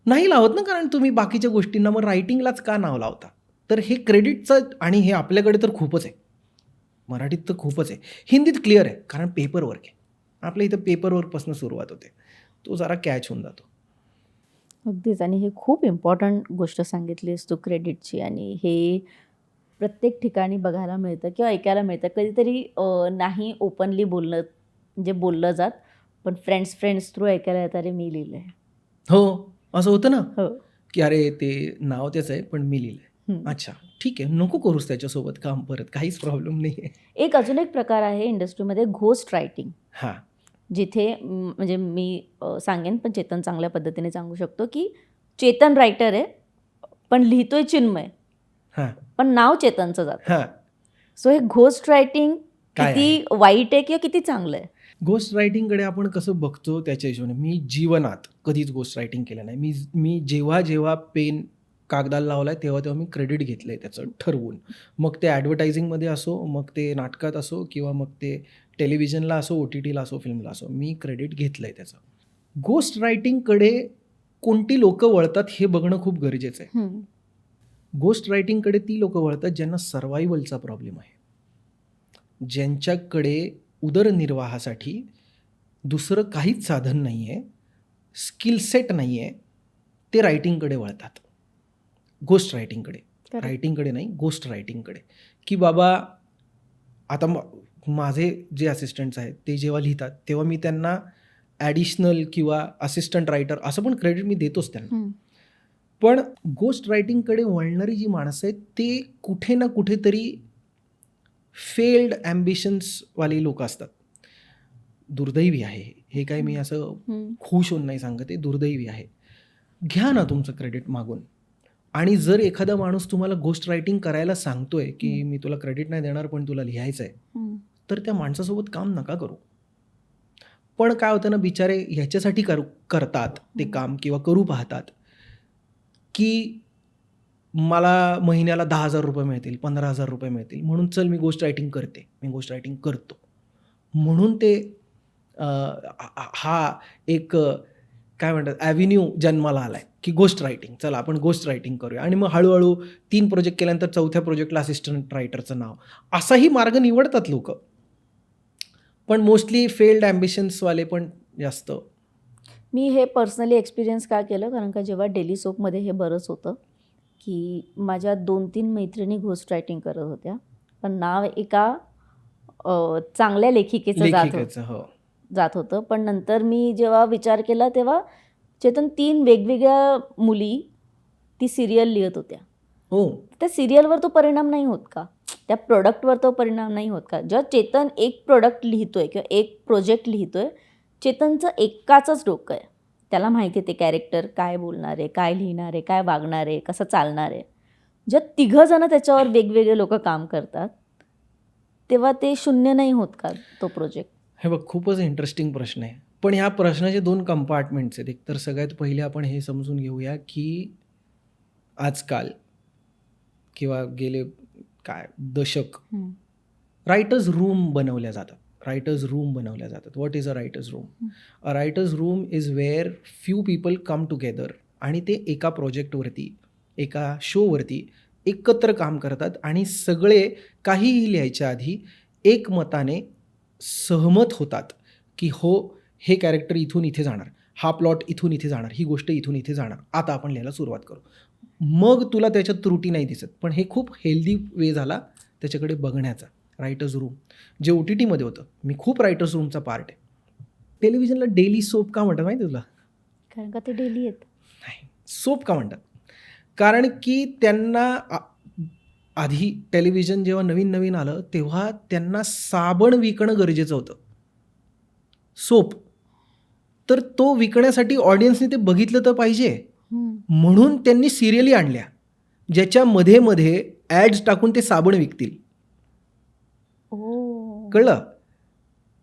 नाही लावत ना, कारण तुम्ही बाकीच्या गोष्टींना मग रायटिंगलाच का नाव लावता. तर हे क्रेडिटचं, आणि हे आपल्याकडे तर खूपच आहे, मराठीत तर खूपच आहे. हिंदीत क्लिअर आहे कारण पेपर वर्क आहे. आपल्या इथं पेपर वर्कपासून सुरुवात होते, तो जरा कॅच होऊन जातो. अगदीच. आणि हे खूप इम्पॉर्टंट गोष्ट सांगितलीस तू क्रेडिटची, आणि हे प्रत्येक ठिकाणी बघायला मिळतं किंवा ऐकायला मिळतं. कधीतरी नाही ओपनली बोललं, म्हणजे बोललं जात, पण फ्रेंड्स थ्रू ऐकायला येतं, अरे मी लिहिलं आहे. हो, असं होतं ना, हो. की अरे ते नाव त्याचं आहे पण मी लिहिलं आहे. हं. अच्छा ठीक आहे, नको करूस त्याच्यासोबत काम परत, काहीच प्रॉब्लेम नाही आहे. एक अजून एक प्रकार आहे इंडस्ट्रीमध्ये, घोस्ट रायटिंग. हां, जिथे म्हणजे मी सांगेन, पण चेतन चांगल्या पद्धतीने सांगू शकतो, की चेतन रायटर आहे, पण लिहितोय चिन्मय, हां, पण नाव चेतनचं जातं. हां. सो हे घोस्ट रायटिंग काय किती वाईट आहे किंवा किती चांगलं आहे? गोस्ट रायटिंगकडे आपण कसं बघतो त्याच्या हिशोबाने. मी जीवनात कधीच गोस्ट रायटिंग केलं नाही. मी जेव्हा पेन कागदाला लावला आहे तेव्हा मी क्रेडिट घेतलं आहे त्याचं ठरवून. मग ते ॲडव्हर्टायझिंगमध्ये असो, मग ते नाटकात असो, किंवा मग ते टेलिव्हिजनला असो, OTTला असो, फिल्मला असो, मी क्रेडिट घेतलं आहे त्याचं. गोस्ट रायटिंगकडे कोणती लोकं वळतात हे बघणं खूप गरजेचं आहे. हं. गोस्ट रायटिंगकडे ती लोकं वळतात ज्यांना सर्व्हायवलचा प्रॉब्लेम आहे, ज्यांच्याकडे उदरनिर्वाहासाठी दुसरं काहीच साधन नाही आहे, स्किल सेट नाही आहे, ते रायटिंगकडे वळतात. गोस्ट रायटिंगकडे. Correct. रायटिंगकडे नाही, गोस्ट रायटिंगकडे. की बाबा आता माझे जे असिस्टंट्स आहेत ते जेव्हा लिहितात तेव्हा मी त्यांना ॲडिशनल किंवा असिस्टंट रायटर असं पण क्रेडिट मी देतोच त्यांना. हं. पण गोस्ट रायटिंगकडे वळणारी जी माणसं आहेत ते कुठे ना कुठेतरी फेल्ड ॲम्बिशन्सवाली लोकं असतात. दुर्दैवी आहे हे काही मी असं हं. खुश होऊन नाही सांगत आहे, दुर्दैवी आहे. घ्या ना तुमचं क्रेडिट मागून. आणि जर एखादा माणूस तुम्हाला गोस्ट रायटिंग करायला सांगतोय की मी तुला क्रेडिट नाही देणार पण तुला लिहायचं आहे, हं. तर त्या माणसासोबत काम नका करू. पण काय होतं ना, बिचारे ह्याच्यासाठी करतात ते काम किंवा करू पाहतात की मला महिन्याला 10,000 रुपये मिळतील, 15,000 रुपये मिळतील, म्हणून चल मी गोस्ट रायटिंग करते, मी गोस्ट रायटिंग करतो. म्हणून ते हा एक काय म्हणतात ॲव्हेन्यू जन्माला आला आहे की गोस्ट रायटिंग, चला आपण गोस्ट रायटिंग करूया. आणि मग हळूहळू 3 प्रोजेक्ट केल्यानंतर 4थ्या प्रोजेक्टला असिस्टंट रायटरचं नाव, असाही मार्ग निवडतात लोकं. पण मोस्टली फेल्ड ॲम्बिशन्सवाले पण जास्त. मी हे पर्सनली एक्सपिरियन्स का केलं, कारण का जेव्हा डेली सोपमध्ये हे बरंच होतं, की माझ्या 2-3 मैत्रिणी घोस्ट रायटिंग करत होत्या, पण नाव एका चांगल्या लेखिकेचं हो. जात होतं. पण नंतर मी जेव्हा विचार केला तेव्हा चेतन 3 वेगवेगळ्या मुली ती सिरियल लिहत होत्या. हो. त्या सिरियलवर तो परिणाम नाही होत का? त्या प्रॉडक्टवर तो परिणाम नाही होत का? जेव्हा चेतन एक प्रॉडक्ट लिहितोय किंवा एक प्रोजेक्ट लिहितोय, चेतनचं एकाचंच डोकं आहे. त्याला माहिती आहे ते कॅरेक्टर काय बोलणार आहे, काय लिहिणार आहे, काय वागणार आहे, कसं चालणार आहे. जेव्हा तिघं जण त्याच्यावर वेगवेगळे लोकं काम करतात, तेव्हा ते शून्य नाही होत का तो प्रोजेक्ट? हे बघ, खूपच इंटरेस्टिंग प्रश्न आहे. पण ह्या प्रश्नाचे 2 कंपार्टमेंट्स आहेत. एक तर सगळ्यात पहिले आपण हे समजून घेऊया की आजकाल किंवा गेले दशक रायटर्स रूम बनवल्या जातात. What is a writers room? A writers room is where few people come together आणि ते एका प्रोजेक्टवरती, एका शोवरती एकत्र काम करतात आणि सगळे काहीही लिहायच्या आधी एकमताने सहमत होतात की हो, हे कॅरेक्टर इथून इथे जाणार, हा प्लॉट इथून इथे जाणार, ही गोष्ट इथून इथे जाणार, आता आपण लिहायला सुरुवात करू. मग तुला त्याच्यात त्रुटी नाही दिसत. पण हे खूप हेल्दी वे झाला त्याच्याकडे बघण्याचा. रायटर्स रूम जे OTTमध्ये होतं, मी खूप रायटर्स रूमचा पार्ट आहे. टेलिव्हिजनला डेली सोप का म्हणतात माहिती आहे तुला? कारण का ते डेली आहेत. नाही, सोप का म्हणतात? कारण की त्यांना आधी टेलिव्हिजन जेव्हा नवीन आलं तेव्हा त्यांना साबण विकणं गरजेचं होतं, सोप. तर तो विकण्यासाठी ऑडियन्सने ते बघितलं तर पाहिजे, म्हणून त्यांनी सिरियली आणल्या ज्याच्या मध्ये ॲड्स टाकून ते साबण विकतील. कळलं?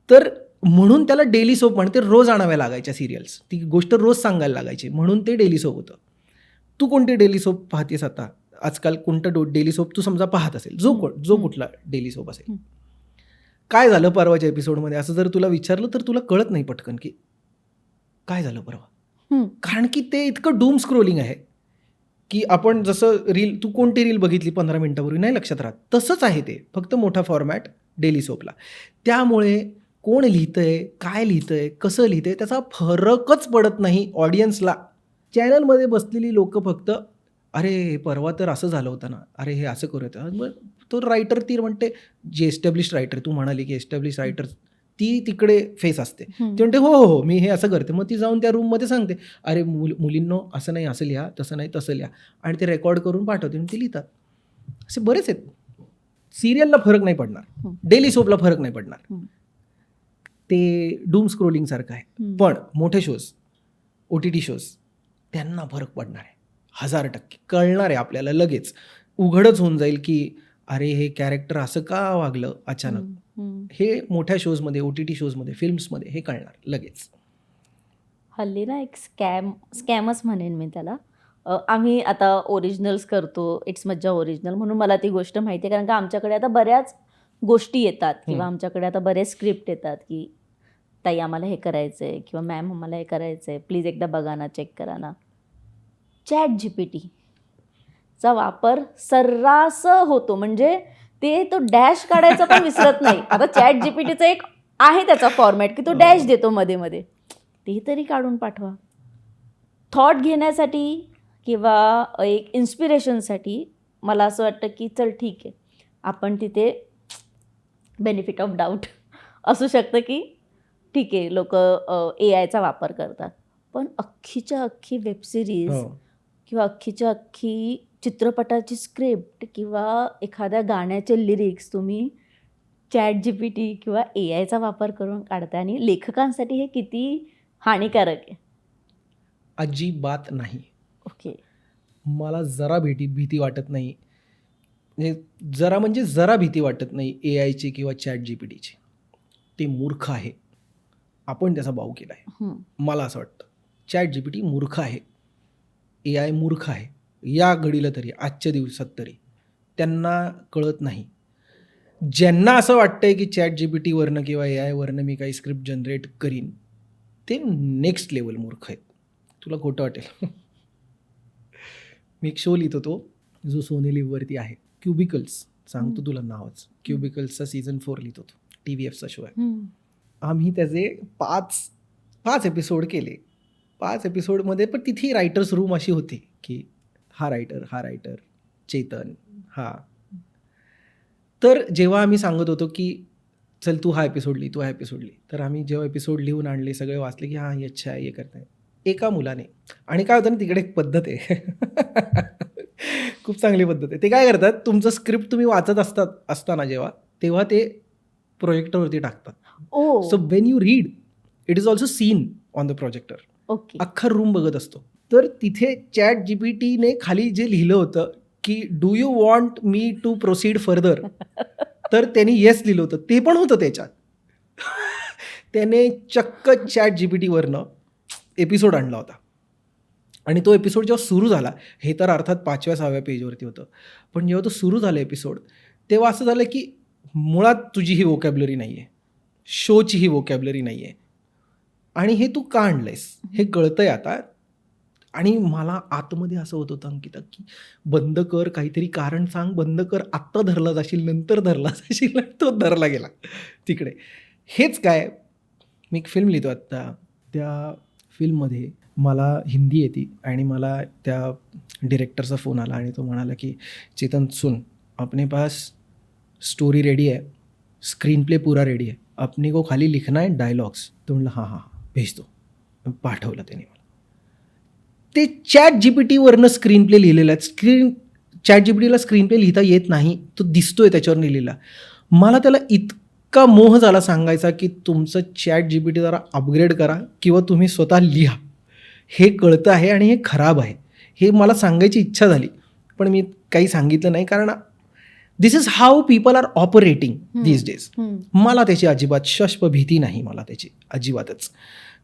तर म्हणून त्याला डेली सोप म्हणते. रोज आणाव्या लागायच्या सिरियल्स, ती गोष्ट रोज सांगायला लागायची, म्हणून ते डेली सोप होतं. तू कोणते डेली सोप पाहतेस आता? आजकाल कोणतं डेली सोप तू समजा पाहत असेल, जो कुठला डेली सोप असेल, काय झालं परवाच्या एपिसोडमध्ये असं जर तुला विचारलं तर तुला कळत नाही पटकन की काय झालं परवा. कारण की ते इतकं डूम स्क्रोलिंग आहे की आपण जसं रील, तू कोणती रील बघितली 15 मिनिटापूर्वी नाही लक्षात राहत, तसंच आहे ते, फक्त मोठा फॉर्मॅट डेली सोपला. त्यामुळे कोण लिहितंय, काय लिहितंय, कसं लिहितंय त्याचा फरकच पडत नाही ऑडियन्सला. चॅनलमध्ये बसलेली लोक फक्त अरे परवा तर असं झालं होतं ना, अरे हे असं करूयात. मग तो रायटर ती म्हणते, जी एस्टॅब्लिश रायटर, तू म्हणाली की एस्टॅब्लिश रायटर, ती तिकडे फेस असते. ती म्हणते हो हो मी हे असं करते. मग ती जाऊन त्या रूममध्ये सांगते, अरे मुलींनो असं नाही असं लिहा, तसं नाही तसं लिहा, आणि ते रेकॉर्ड करून पाठवते आणि ते लिहितात. असे बरेच आहेत. सिरियलला फरक नाही पडणार, डेली सोपला फरक नाही पडणार, ते डूम स्क्रोलिंग सारखं आहे. पण मोठे शोज, OTT शोज, त्यांना फरक पडणार आहे 1000% कळणार आहे आपल्याला. लगेच उघडच होऊन जाईल की अरे हे कॅरेक्टर असं का वागलं अचानक. हे मोठ्या शोजमध्ये, OTT शोजमध्ये, फिल्म्समध्ये हे कळणार लगेच. हल्ली ना एक स्कॅमच म्हणेन मी त्याला. आम्ही आता ओरिजिनल्स करतो, इट्स मज्जा ओरिजिनल, म्हणून मला ती गोष्ट माहिती आहे. कारण का आमच्याकडे आता बऱ्याच गोष्टी येतात किंवा आमच्याकडे आता बरेच स्क्रिप्ट येतात की ताई आम्हाला हे करायचं आहे किंवा मॅम आम्हाला हे करायचं आहे, प्लीज एकदा बघा ना, चेक करा ना. ChatGPTचा वापर सर्रास होतो. म्हणजे ते तो डॅश काढायचा पण विसरत नाही. आता ChatGPTचा एक आहे त्याचा फॉर्मॅट की तो डॅश देतो मध्ये मध्ये, ते तरी काढून पाठवा. थॉट घेण्यासाठी किंवा एक इन्स्पिरेशनसाठी मला असं वाटतं की चल ठीक आहे, आपण तिथे बेनिफिट ऑफ डाऊट असू शकतं की ठीक आहे लोक AIचा वापर करतात. पण अख्खीच्या अख्खी वेबसिरीज किंवा अख्खीच्या अख्खी चित्रपटाची स्क्रिप्ट किंवा एखाद्या गाण्याचे लिरिक्स तुम्ही ChatGPT किंवा AIचा वापर करून काढताय, आणि लेखकांसाठी हे किती हानिकारक आहे. अजिबात नाही. ओके. मला जरा भीती वाटत नाही, म्हणजे जरा भीती वाटत नाही AIची किंवा ChatGPTची. ते मूर्ख आहे, आपण त्याचा बाऊ केला आहे. मला असं वाटतं ChatGPT मूर्ख आहे, AI मूर्ख आहे. या घडीला तरी, आजच्या दिवसात तरी त्यांना कळत नाही. ज्यांना असं वाटतंय की ChatGPTवरनं किंवा AIवरनं मी काही स्क्रिप्ट जनरेट करीन, ते नेक्स्ट लेवल मूर्ख आहेत. तुला खोटं वाटेल. मी एक शो लिहितो तो जो सोनी लिव्हवरती आहे, क्युबिकल्स, सांगतो तुला नावच. क्युबिकल्सचा सीझन 4 लिहितो तो, TVFचा शो आहे. आम्ही त्याचे 5 एपिसोड केले. 5 एपिसोडमध्ये पण तिथे रायटर्स रूम अशी होती की हा रायटर चेतन, हा. तर जेव्हा आम्ही सांगत होतो की चल तू हा एपिसोड लिही, तू हा एपिसोड लिही, तर आम्ही जेव्हा एपिसोड लिहून आणले, सगळे वाचले की हां ही अच्छा आहे, हे करताय एका मुलाने. आणि काय होतं ना, तिकडे एक पद्धत आहे खूप चांगली पद्धत आहे. ते काय करतात, तुमचं स्क्रिप्ट तुम्ही वाचत असताना तेव्हा ते प्रोजेक्टरवरती टाकतात. So when you read, it is also seen on the projector. Okay. अख्खा रूम बघत असतो. तर तिथे ChatGPTने खाली जे लिहिलं होतं की do you want me to proceed further, तर त्यांनी येस लिहिलं होतं, ते पण होतं त्याच्यात. त्याने चक्क ChatGPTवरनं एपिसोड आणला होता. आणि तो एपिसोड जेव्हा सुरू झाला, हे तर अर्थात 5व्या-6व्या पेजवरती होतं, पण जेव्हा तो सुरू झाला एपिसोड, तेव्हा असं झालं की मुळात तुझी ही वोकॅब्युलरी नाही आहे, शोची ही वोकॅब्युलरी नाही आहे, आणि हे तू का आणलंयस हे कळतंय आता. आणि मला आतमध्ये असं होत होतं अंकिता की बंद कर, काहीतरी कारण सांग, बंद कर, आत्ता धरला जाशील, नंतर धरला जाशील. तो धरला गेला तिकडे. हेच काय, मी एक फिल्म लिहितो आत्ता, त्या फिल्ममध्ये मला हिंदी येते आणि मला त्या डिरेक्टरचा फोन आला आणि तो म्हणाला की चेतन सुन, अपने पास स्टोरी रेडी है, स्क्रीन प्ले पूरा रेडी है, अपने को खाली लिखना है डायलॉग्स. तो म्हणलं हां भेजतो. पाठवलं त्याने मला. ते ChatGPTवरनं स्क्रीन प्ले लिहिलेला आहे. ChatGPTला स्क्रीन प्ले लिहिता येत नाही, तो दिसतोय त्याच्यावर लिहिलेला. मला त्याला इतका मोह झाला सांगायचा की तुमचं ChatGPT जरा अपग्रेड करा किंवा तुम्ही स्वतः लिहा, हे कळतं आहे आणि हे खराब आहे, हे मला सांगायची इच्छा झाली, पण मी काही सांगितलं नाही. कारण this is how people are operating these days. मला त्याची अजिबात भीती नाही, मला त्याची अजिबातच.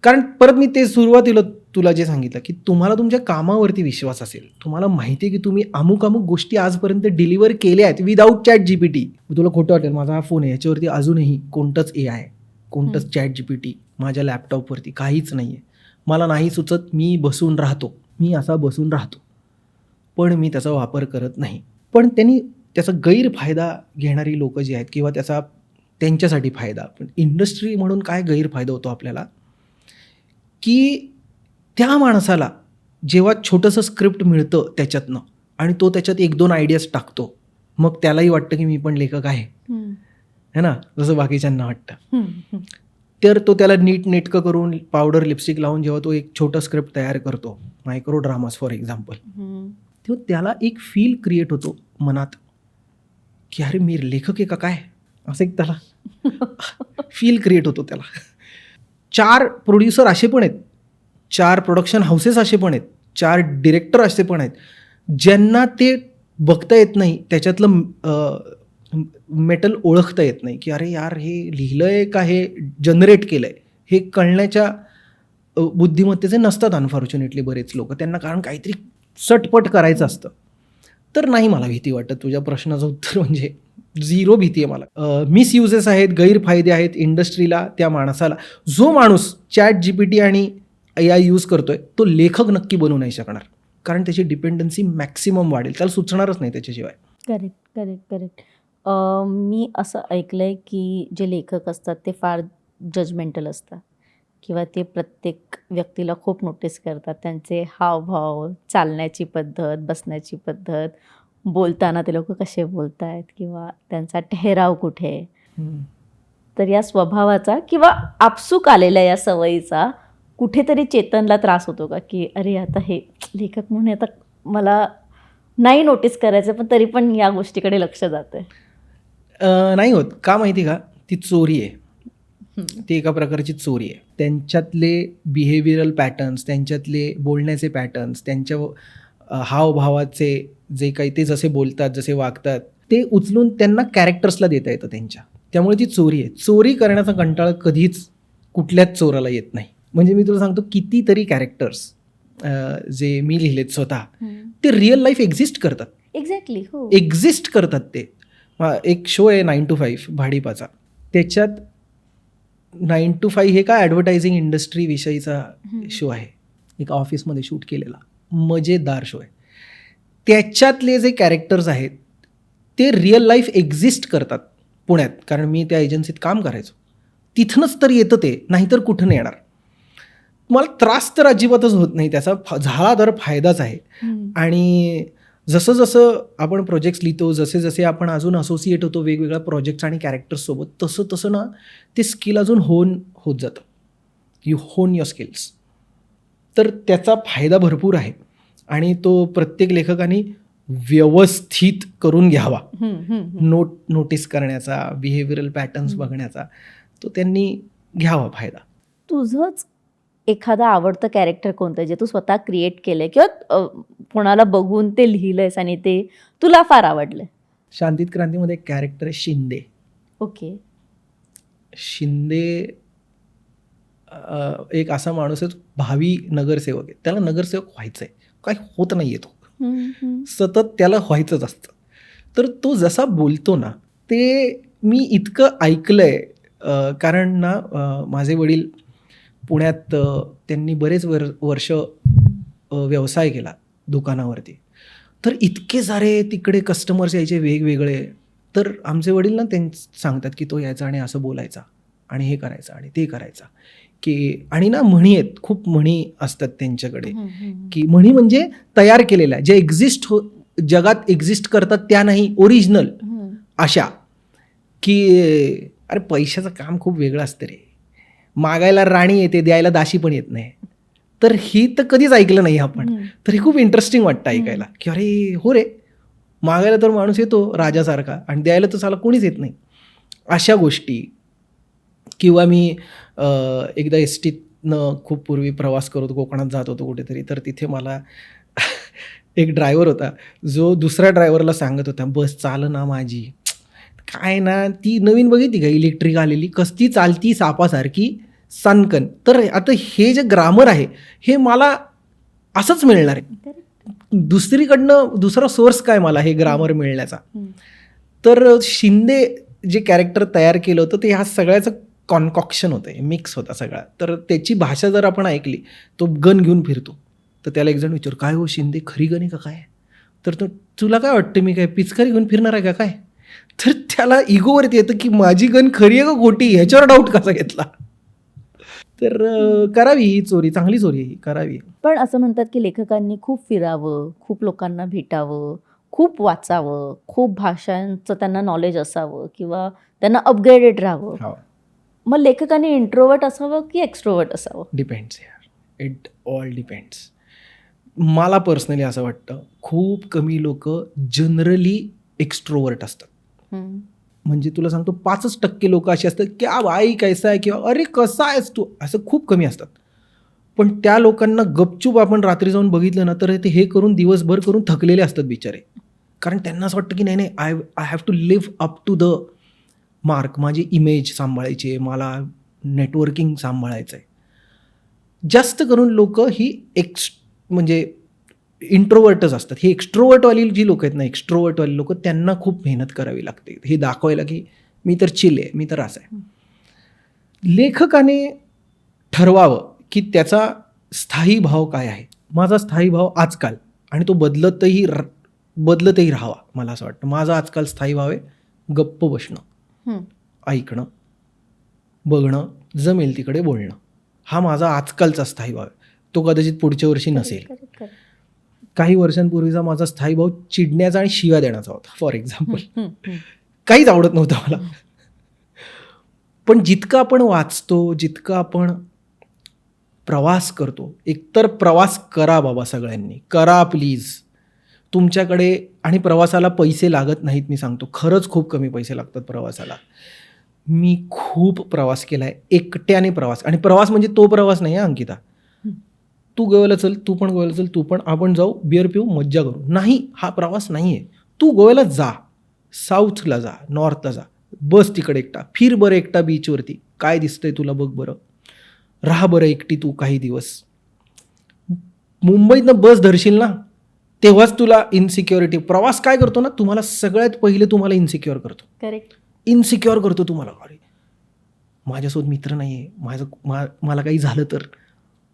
कारण परत मी ते सुरुवातीला तुला जे सांगितलं की तुम्हाला तुमच्या कामावरती विश्वास असेल, तुम्हाला माहिती आहे की तुम्ही अमुक गोष्टी आजपर्यंत डिलिव्हर केल्या आहेत विदाऊट ChatGPT. तुला खोटं वाटेल, माझा हा फोन आहे याच्यावरती अजूनही कोणतंच AI, कोणतंच ChatGPT माझ्या लॅपटॉपवरती काहीच नाही आहे. मला नाही सुचत, मी असा बसून राहतो, पण मी त्याचा वापर करत नाही. पण त्याचा गैरफायदा घेणारी लोकं जी आहेत किंवा त्यांच्यासाठी फायदा, पण इंडस्ट्री म्हणून काय गैरफायदा होतो आपल्याला, की त्या माणसाला जेव्हा छोटंसं स्क्रिप्ट मिळतं त्याच्यातनं आणि तो त्याच्यात 1-2 आयडियाज टाकतो, मग त्यालाही वाटतं की मी पण लेखक आहे, है ना, जसं बाकीच्यांना वाटतं. तर तो त्याला नीटनेटकं करून पावडर लिपस्टिक लावून जेव्हा तो एक छोटं स्क्रिप्ट तयार करतो, मायक्रो ड्रामास फॉर एक्झाम्पल, तेव्हा त्याला एक फील क्रिएट होतो मनात की अरे मी लेखक आहे का काय, असं एक त्याला फील क्रिएट होतो त्याला. 4 प्रोड्युसर असे पण आहेत, 4 प्रोडक्शन हाऊसेस असे पण आहेत, 4 डिरेक्टर असे पण आहेत, ज्यांना ते बघता येत नाही, त्याच्यातलं मेटल ओळखता येत नाही की अरे यार हे लिहिलं आहे का हे जनरेट केलं आहे, हे कळण्याच्या बुद्धिमत्तेचे नसतात अनफॉर्च्युनेटली बरेच लोक. त्यांना कारण काहीतरी सटपट करायचं असतं. तर नाही मला भीती वाटत. तुझ्या प्रश्नाचं उत्तर म्हणजे 0 भीती आहे मला. मिसयुजेस आहेत, गैरफायदे आहेत इंडस्ट्रीला, त्या माणसाला. जो माणूस ChatGPT आणि AI यूज करतोय तो लेखक नक्की बनू नाही शकणार, कारण त्याची डिपेंडन्सी मॅक्सिमम वाढेल, त्याला सुचणारच नाही त्याच्याशिवाय. करेक्ट. मी असं ऐकलंय की जे लेखक असतात ते फार जजमेंटल असतात किंवा ते प्रत्येक व्यक्तीला खूप नोटीस करतात, त्यांचे हावभाव, चालण्याची पद्धत, बसण्याची पद्धत, बोलताना ते लोक कसे बोलत आहेत किंवा त्यांचा ठहराव कुठे आहे. तर या स्वभावाचा किंवा आपसूक आलेल्या या सवयीचा कुठेतरी चेतनला त्रास होतो का, की अरे आता हे लेखक म्हणून आता मला नाही नोटीस करायचं, पण तरी पण या गोष्टीकडे लक्ष जातंय? नाही होत. का माहिती का, ती चोरी आहे. ती एका प्रकारची चोरी आहे. त्यांच्यातले बिहेवियरल पॅटर्न्स, त्यांच्यातले बोलण्याचे पॅटर्न्स, त्यांच्या हावभावाचे जे काही, ते जसे बोलतात, जसे वागतात, ते उचलून त्यांना कॅरेक्टर्सला देता येतं त्यांच्या. त्यामुळे ती चोरी आहे. चोरी करण्याचा कंटाळा कधीच कुठल्याच चोराला येत नाही. म्हणजे मी तुला सांगतो, कितीतरी कॅरेक्टर्स जे मी लिहिलेत स्वतः, ते रिअल लाईफ एक्झिस्ट करतात. एक्झॅक्टली, हो, एक्झिस्ट करतात ते. एक शो आहे 9 to 5 भाडीपाचा. त्याच्यात 9 to 5 हे काय ॲडव्हर्टायझिंग इंडस्ट्री विषयीचा शो आहे. एका ऑफिसमध्ये शूट केलेला मजेदार शो आहे. त्याच्यातले जे कॅरेक्टर्स आहेत ते रिअल लाईफ एक्झिस्ट करतात पुण्यात, कारण मी त्या एजन्सीत काम करायचो. तिथनंच तर येतं ते, नाहीतर कुठं नाही येणार. मला त्रास तर अजिबातच होत नाही त्याचा, झाला तर फायदाच आहे. आणि जसं जसं आपण प्रोजेक्ट्स लिहितो, जसे जसे आपण अजून असोसिएट होतो वेगवेगळ्या प्रोजेक्ट्स आणि कॅरेक्टर्ससोबत, तसं तसं ना ते स्किल अजून होत जातं. यू होन युअर स्किल्स. तर त्याचा फायदा भरपूर आहे आणि तो प्रत्येक लेखकाने व्यवस्थित करून घ्यावा. नोटीस करण्याचा, बिहेवियरल पॅटर्न्स बघण्याचा, तो त्यांनी घ्यावा फायदा. तुझंच एखादं आवडतं कॅरेक्टर कोणतं जे तू स्वतः क्रिएट केलंय किंवा कोणाला बघून ते लिहिलंयस आणि ते तुला फार आवडलंय? शांतीत क्रांतीमध्ये एक कॅरेक्टर आहे शिंदे. ओके. शिंदे एक असा माणूस आहे, भावी नगरसेवक आहे. त्याला नगरसेवक व्हायचं आहे, काही होत नाही आहे, तो सतत त्याला व्हायचंच असतं. तर तो जसा बोलतो ना, ते मी इतकं ऐकलंय, कारण ना माझे वडील पुण्यात त्यांनी बरेच वर्ष व्यवसाय केला दुकानावरती. तर इतके सारे तिकडे कस्टमर्स यायचे वेगवेगळे. तर आमचे वडील ना सांगतात की तो यायचा आणि असं बोलायचा आणि हे करायचं आणि ते करायचा की. आणि ना म्हणी आहेत, खूप म्हणी असतात त्यांच्याकडे, की म्हणी म्हणजे तयार केलेल्या, जे जगात एक्झिस्ट करतात त्या नाही, ओरिजिनल अशा, की अरे पैशाचं काम खूप वेगळं असतं रे, मागायला राणी येते, द्यायला दाशी पण येत नाही. तर ही तर कधीच ऐकलं नाही आपण. तर हे खूप इंटरेस्टिंग वाटतं ऐकायला, की अरे हो रे, मागायला तर माणूस येतो राजासारखा आणि द्यायला तर साला कोणीच येत नाही, अशा गोष्टी. किंवा मी एकदा एसटीतनं खूप पूर्वी प्रवास करत कोकणात जात होतो कुठेतरी, तर तिथे मला एक ड्रायव्हर होता जो दुसऱ्या ड्रायव्हरला सांगत होता, बस चाल ना माझी, काय ना ती नवीन बघितली का इलेक्ट्रिक आलेली, कसती चालती सापासारखी, सनकन. तर आता हे जे ग्रामर आहे हे मला असंच मिळणार आहे, दुसरीकडनं दुसरा सोर्स काय मला हे ग्रामर मिळण्याचा. तर शिंदे जे कॅरेक्टर तयार केलं होतं ते ह्या सगळ्याचं कॉन्कॉक्शन होतं, मिक्स होता सगळा. तर त्याची भाषा जर आपण ऐकली, तो गन घेऊन फिरतो, तर त्याला एक जण विचार, काय हो शिंदे, खरी गन आहे का काय? तर तो, तुला काय वाटतं मी काय पिचकारी घेऊन फिरणार आहे का काय? तर त्याला इगोवरती येतं की माझी गन खरी आहे का खोटी, ह्याच्यावर डाऊट कसा घेतला. तर करावी ही चोरी, चांगली चोरी ही करावी. पण असं म्हणतात की लेखकांनी खूप फिरावं, खूप लोकांना भेटावं, खूप वाचावं, खूप भाषांचं त्यांना नॉलेज असावं किंवा त्यांना अपग्रेडेड राहावं. हो, मग लेखकांनी इंट्रोवर्ट असावं की एक्स्ट्रोवर्ट असावं? डिपेंड्स यार, इट ऑल डिपेंड्स. मला पर्सनली असं वाटतं खूप कमी लोक जनरली एक्स्ट्रोवर्ट असतात. म्हणजे तुला सांगतो 5% लोक अशी असतात की भाई कैसा आहे किंवा अरे कसा आहेस तू, असं खूप कमी असतात. पण त्या लोकांना गपचूप आपण रात्री जाऊन बघितलं ना तर ते हे करून दिवसभर करून थकलेले असतात बिचारे. कारण त्यांना असं वाटतं की नाही नाही, I have to live up to the mark. माझी इमेज सांभाळायची आहे, मला नेटवर्किंग सांभाळायचं आहे. जास्त करून लोक ही म्हणजे इंट्रोवर्टच असतात. ही एक्स्ट्रोवर्टवाली जी लोक आहेत ना, एक्स्ट्रोवर्टवाली लोक, त्यांना खूप मेहनत करावी लागते हे दाखवायला की मी तर चिल आहे, मी तर असं आहे. लेखकाने ठरवावं की त्याचा स्थायी भाव काय आहे. माझा स्थायी भाव आजकाल, आणि तो बदलतही राहावा. मला असं वाटतं माझा आजकाल स्थायी भाव आहे गप्प बसणं, ऐकणं, बघणं, जमेल तिकडे बोलणं. हा माझा आजकालचा स्थायी भाव आहे. तो कदाचित पुढच्या वर्षी नसेल. काही वर्षांपूर्वीचा माझा स्थायी भाव चिडण्याचा आणि शिव्या देण्याचा होता. फॉर एक्झाम्पल काहीच आवडत नव्हतं मला. पण जितकं आपण वाचतो, जितकं आपण प्रवास करतो, एकतर प्रवास करा बाबा, सगळ्यांनी करा प्लीज. तुमच्याकडे आणि प्रवासाला पैसे लागत नाहीत, मी सांगतो खरंच खूप कमी पैसे लागतात प्रवासाला. मी खूप प्रवास केला आहे, एकट्याने प्रवास. आणि प्रवास म्हणजे तो प्रवास नाही आहे अंकिता, तू गोव्याला चल, तू पण गोव्याला चल, तू पण, आपण जाऊ बिअर पिऊ मज्जा करू, नाही, हा प्रवास नाही आहे. तू गोव्याला जा, साऊथला जा, नॉर्थला जा, बस तिकडे एकटा, फिर बरं एकटा बीचवरती, काय दिसतंय तुला बघ बरं, राहा बरं एकटी तू काही दिवस. मुंबईतनं बस धरशील ना तेव्हाच तुला इन्सिक्युरिटी. प्रवास काय करतो ना, तुम्हाला सगळ्यात पहिले तुम्हाला इन्सिक्युअर करतो. करेक्ट. इन्सिक्युअर करतो तुम्हाला. अरे माझ्यासोबत मित्र नाही आहे, मला काही झालं तर,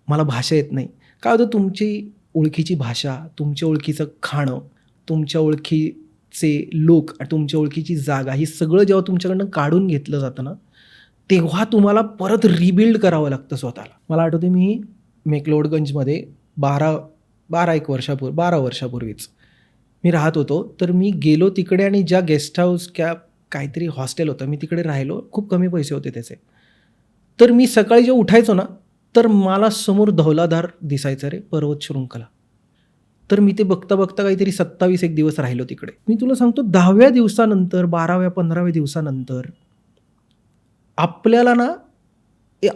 मला भाषा येत नाही. काय होतं, तुमची ओळखीची भाषा, तुमच्या ओळखीचं खाणं, तुमच्या ओळखीचे लोक, तुमच्या ओळखीची जागा, ही सगळं जेव्हा तुमच्याकडनं काढून घेतलं जातं ना, तेव्हा तुम्हाला परत रिबिल्ड करावं लागतं स्वतःला. मला आठवते मी मेकलोडगंजमध्ये 12 वर्षापूर्वीच मी राहत होतो. तर मी गेलो तिकडे आणि ज्या गेस्ट हाऊस काहीतरी हॉस्टेल होतं, मी तिकडे राहिलो. खूप कमी पैसे होते त्याचे. तर मी सकाळी जेव्हा उठायचो ना, तर मला समोर धौलाधार दिसायचं रे, पर्वत शृंखला. तर मी ते बघता बघता काहीतरी 27 एक दिवस राहिलो तिकडे. मी तुला सांगतो 10व्या दिवसानंतर, 12व्या 15व्या दिवसानंतर आपल्याला ना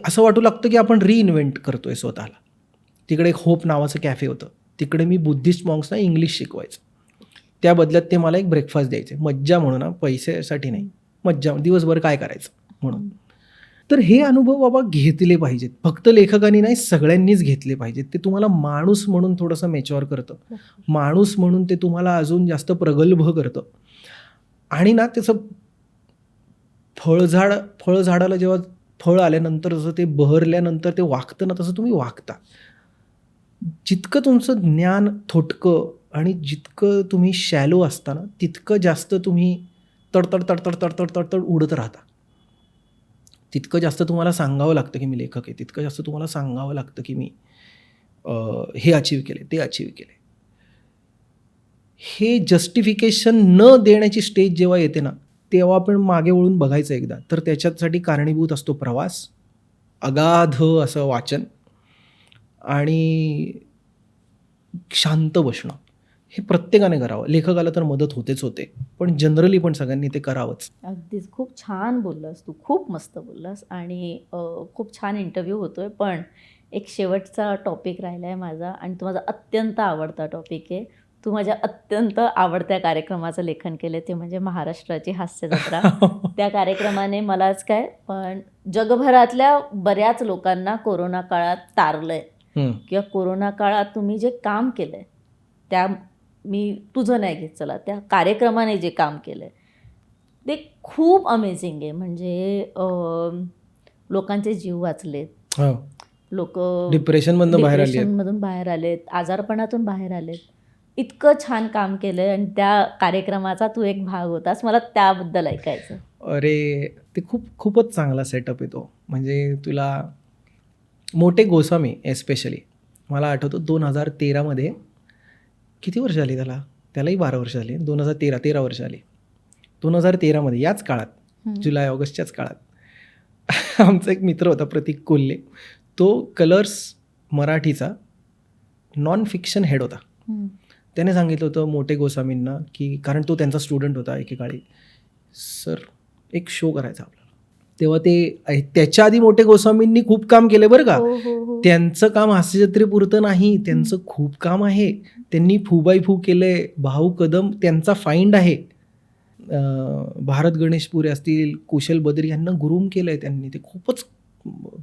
असं वाटू लागतं की आपण रिइन्व्हेंट करतोय स्वतःला. तिकडे एक होप नावाचं कॅफे होतं, तिकडे मी बुद्धिस्ट मॉन्क्सना इंग्लिश शिकवायचं. त्या बदल्यात ते मला एक ब्रेकफास्ट द्यायचे, मज्जा म्हणून ना, पैशासाठी नाही, मज्जा, दिवसभर काय करायचं म्हणून. तर हे अनुभव बाबा घेतले पाहिजेत, फक्त लेखकांनी नाही, सगळ्यांनीच घेतले पाहिजेत. ते तुम्हाला माणूस म्हणून थोडंसं मॅच्युअर करतं, माणूस म्हणून ते तुम्हाला अजून जास्त प्रगल्भ करतं. आणि ना त्याचं फळझाडाला जेव्हा फळ आल्यानंतर जसं ते बहरल्यानंतर ते वागतं ना, तसं तुम्ही वागता. जितकं तुमचं ज्ञान थोटकं आणि जितकं तुम्ही शॅलो असता ना, तितकं जास्त तुम्ही तडतड तडतड तडतड तडतड उडत राहता. तितकं जास्त तुम्हाला सांगावं लागतं की मी लेखक आहे, तितकं जास्त तुम्हाला सांगावं लागतं की मी हे अचीव केले, ते अचीव केले. हे जस्टिफिकेशन न देण्याची स्टेज जेव्हा येते ना, तेव्हा आपण मागे वळून बघायचं एकदा. तर त्याच्यासाठी कारणीभूत असतो प्रवास, अगाध असं वाचन आणि शांत बसणं. हे प्रत्येकाने करावं. लेखकाला तर मदत होतेच होते, पण जनरली पण सगळ्यांनी ते करावंच. अगदीच. खूप छान बोललास तू, खूप मस्त बोललास आणि खूप छान इंटरव्ह्यू होतोय. पण एक शेवटचा टॉपिक राहिला आहे माझा आणि तो माझा अत्यंत आवडता टॉपिक आहे. तू माझ्या अत्यंत आवडत्या कार्यक्रमाचं लेखन केलं, ते म्हणजे महाराष्ट्राची हास्य जत्रा. त्या कार्यक्रमाने मलाच काय, पण जगभरातल्या बऱ्याच लोकांना कोरोना काळात तारलंय किंवा कोरोना काळात तुम्ही जे काम केलंय, त्या मी तुझं नाही घेत, चला त्या कार्यक्रमाने जे काम केलंय ते खूप अमेझिंग आहे. म्हणजे लोकांचे जीव वाचलेत, लोक डिप्रेशनमधून बाहेर आलेत, आजारपणातून बाहेर आलेत. इतकं छान काम केलंय आणि त्या कार्यक्रमाचा तू एक भाग होतास. मला त्याबद्दल ऐकायचं. अरे ते खूपच चांगला सेटअप येतो. म्हणजे तुला मोटे गोस्वामी एस्पेशली मला आठवतो 2013 किती वर्ष आली त्यालाही 12 वर्ष झाली. 13 वर्ष आली. 2013 याच काळात, जुलै ऑगस्टच्याच काळात आमचा एक मित्र होता प्रतीक कोल्हे. तो कलर्स मराठीचा नॉन फिक्शन हेड होता. त्याने सांगितलं होतं मोटे गोस्वामींना की, कारण तो त्यांचा स्टुडंट होता एकेकाळी, सर एक शो करायचा आपल्याला. तेव्हा ते त्याच्या आधी मोटे गोस्वामींनी खूप काम केलं बरं का. त्यांचं काम हास्यजत्रेपुरतं नाही, त्यांचं खूप काम आहे. त्यांनी फूबाई फू केलंय, भाऊ कदम त्यांचा फाइंड आहे, भारत गणेशपुरे असतील, कुशल बद्री यांना ग्रूम केलं आहे त्यांनी. ते खूपच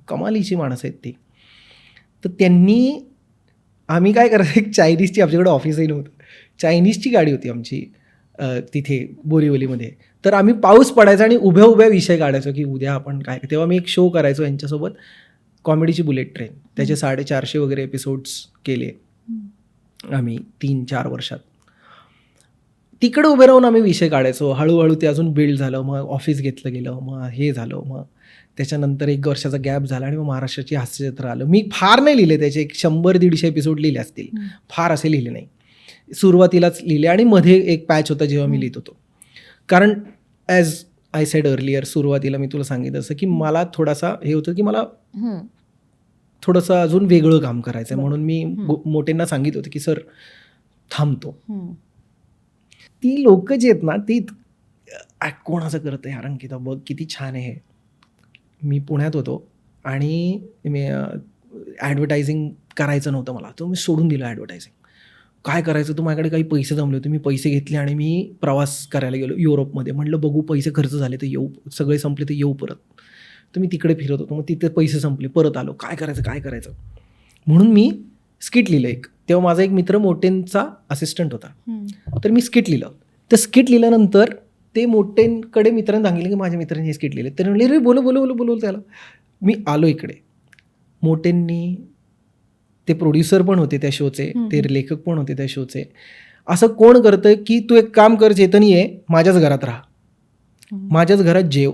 कमालीची माणसं आहेत ती. तर त्यांनी, आम्ही काय करायचं, एक चायनीजची, आमच्याकडे ऑफिसही नव्हतं, चायनीजची गाडी होती आमची तिथे बोरिवलीमध्ये. तर आम्ही पाऊस पडायचा आणि उभ्या उभ्या विषय काढायचो की उद्या आपण काय. तेव्हा मी एक शो करायचो यांच्यासोबत, कॉमेडीची बुलेट ट्रेन. त्याचे 450 वगैरे एपिसोड्स केले आम्ही 3-4 वर्षात. तिकडे उभे राहून आम्ही विषय काढायचो. हळूहळू ते अजून बिल्ड झालं. मग ऑफिस घेतलं गेलं, मग हे झालं, मग त्याच्यानंतर 1 वर्षाचा गॅप झाला आणि मग महाराष्ट्राची हास्यजत्रा आलं. मी फार नाही लिहिले त्याचे, 100-150 एपिसोड लिहिले असतील, फार असे लिहिले नाही. सुरुवातीलाच लिहिले आणि मध्ये एक पॅच होता जेव्हा मी लिहित होतो. कारण ॲज आय सेड अर्लियर, सुरुवातीला मी तुला सांगितलं असं की मला थोडासा हे होतं की मला थोडंसं अजून वेगळं काम करायचं आहे. म्हणून मी मोठ्यांना सांगितलं होतं की सर थांबतो. ती लोक जी आहेत ना, ती कोण असं करतं यार, अंकिता बघ किती छान आहे. मी पुण्यात होतो आणि मी ॲडव्हर्टायझिंग करायचं नव्हतं मला, तर मी सोडून दिलं ॲडव्हर्टायझिंग. काय करायचं, तर माझ्याकडे काही पैसे जमले होते, मी पैसे घेतले आणि मी प्रवास करायला गेलो युरोपमध्ये. म्हटलं बघू पैसे खर्च झाले तर येऊ, सगळे संपले तर येऊ परत. तर मी तिकडे फिरत होतो, मग तिथे पैसे संपले, परत आलो, काय करायचं म्हणून मी स्किट लिहिलं एक. तेव्हा माझा एक मित्र मोटेंचा असिस्टंट होता, तर मी स्किट लिहिलं. तर स्किट लिहिल्यानंतर ते मोटेंकडे मित्रांनी सांगितलं की माझ्या मित्रांनी हे स्किट लिहिले. तर म्हणले रे बोलो त्याला. मी आलो इकडे. मोटेंनी, ते प्रोड्युसर पण होते त्या शोचे, ते लेखक पण होते त्या शोचे. असं कोण करतं की तू एक काम कर चेतनी, ये माझ्याच घरात राहा, माझ्याच घरात जेव,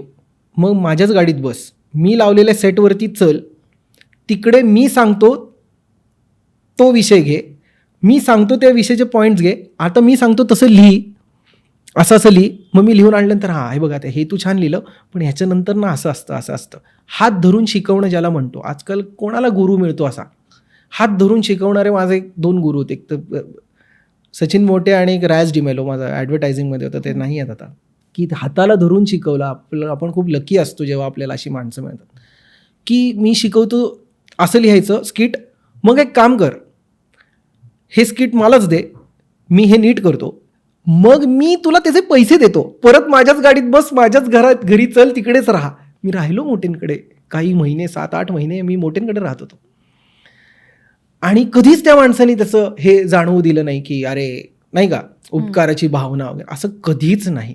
मग माझ्याच गाडीत बस, मी लावलेल्या सेटवरती चल, तिकडे मी सांगतो तो विषय घे, मी सांगतो त्या विषयाचे पॉईंट्स घे, आता मी सांगतो तसं लिही, असं लिही. मग मी लिहून आणल्यानंतर हे बघा आता हे तू छान लिहिलं, पण ह्याच्यानंतर ना असं असतं. हात धरून शिकवणं ज्याला म्हणतो. आजकाल कोणाला गुरु मिळतो असा? हात धरून शिकवणारे माझे 2 गुरु होते, एक तर सचिन मोटे आणि एक राज डिमेलो, माझा ॲडव्हर्टायझिंगमध्ये होतं, ते नाही आहेत आता. की हाताला धरून शिकवलं. आपण खूप लकी असतो जेव्हा आपल्याला अशी माणसं मिळतात. की मी शिकवतो असं लिहायचं स्किट, मग एक काम कर, हे स्किट मलाच दे, मी हे नीट करतो, मग मी तुला त्याचे पैसे देतो, परत माझ्याच गाडीत बस, माझ्याच घरी चल, तिकडेच राहा. मी राहिलो मोटेंकडे काही महिने, 7-8 महिने मी मोटेंकडे राहत होतो. आणि कधीच त्या माणसाने तसं हे जाणवू दिलं नाही की अरे नाही का उपकाराची भावना वगैरे, असं कधीच नाही.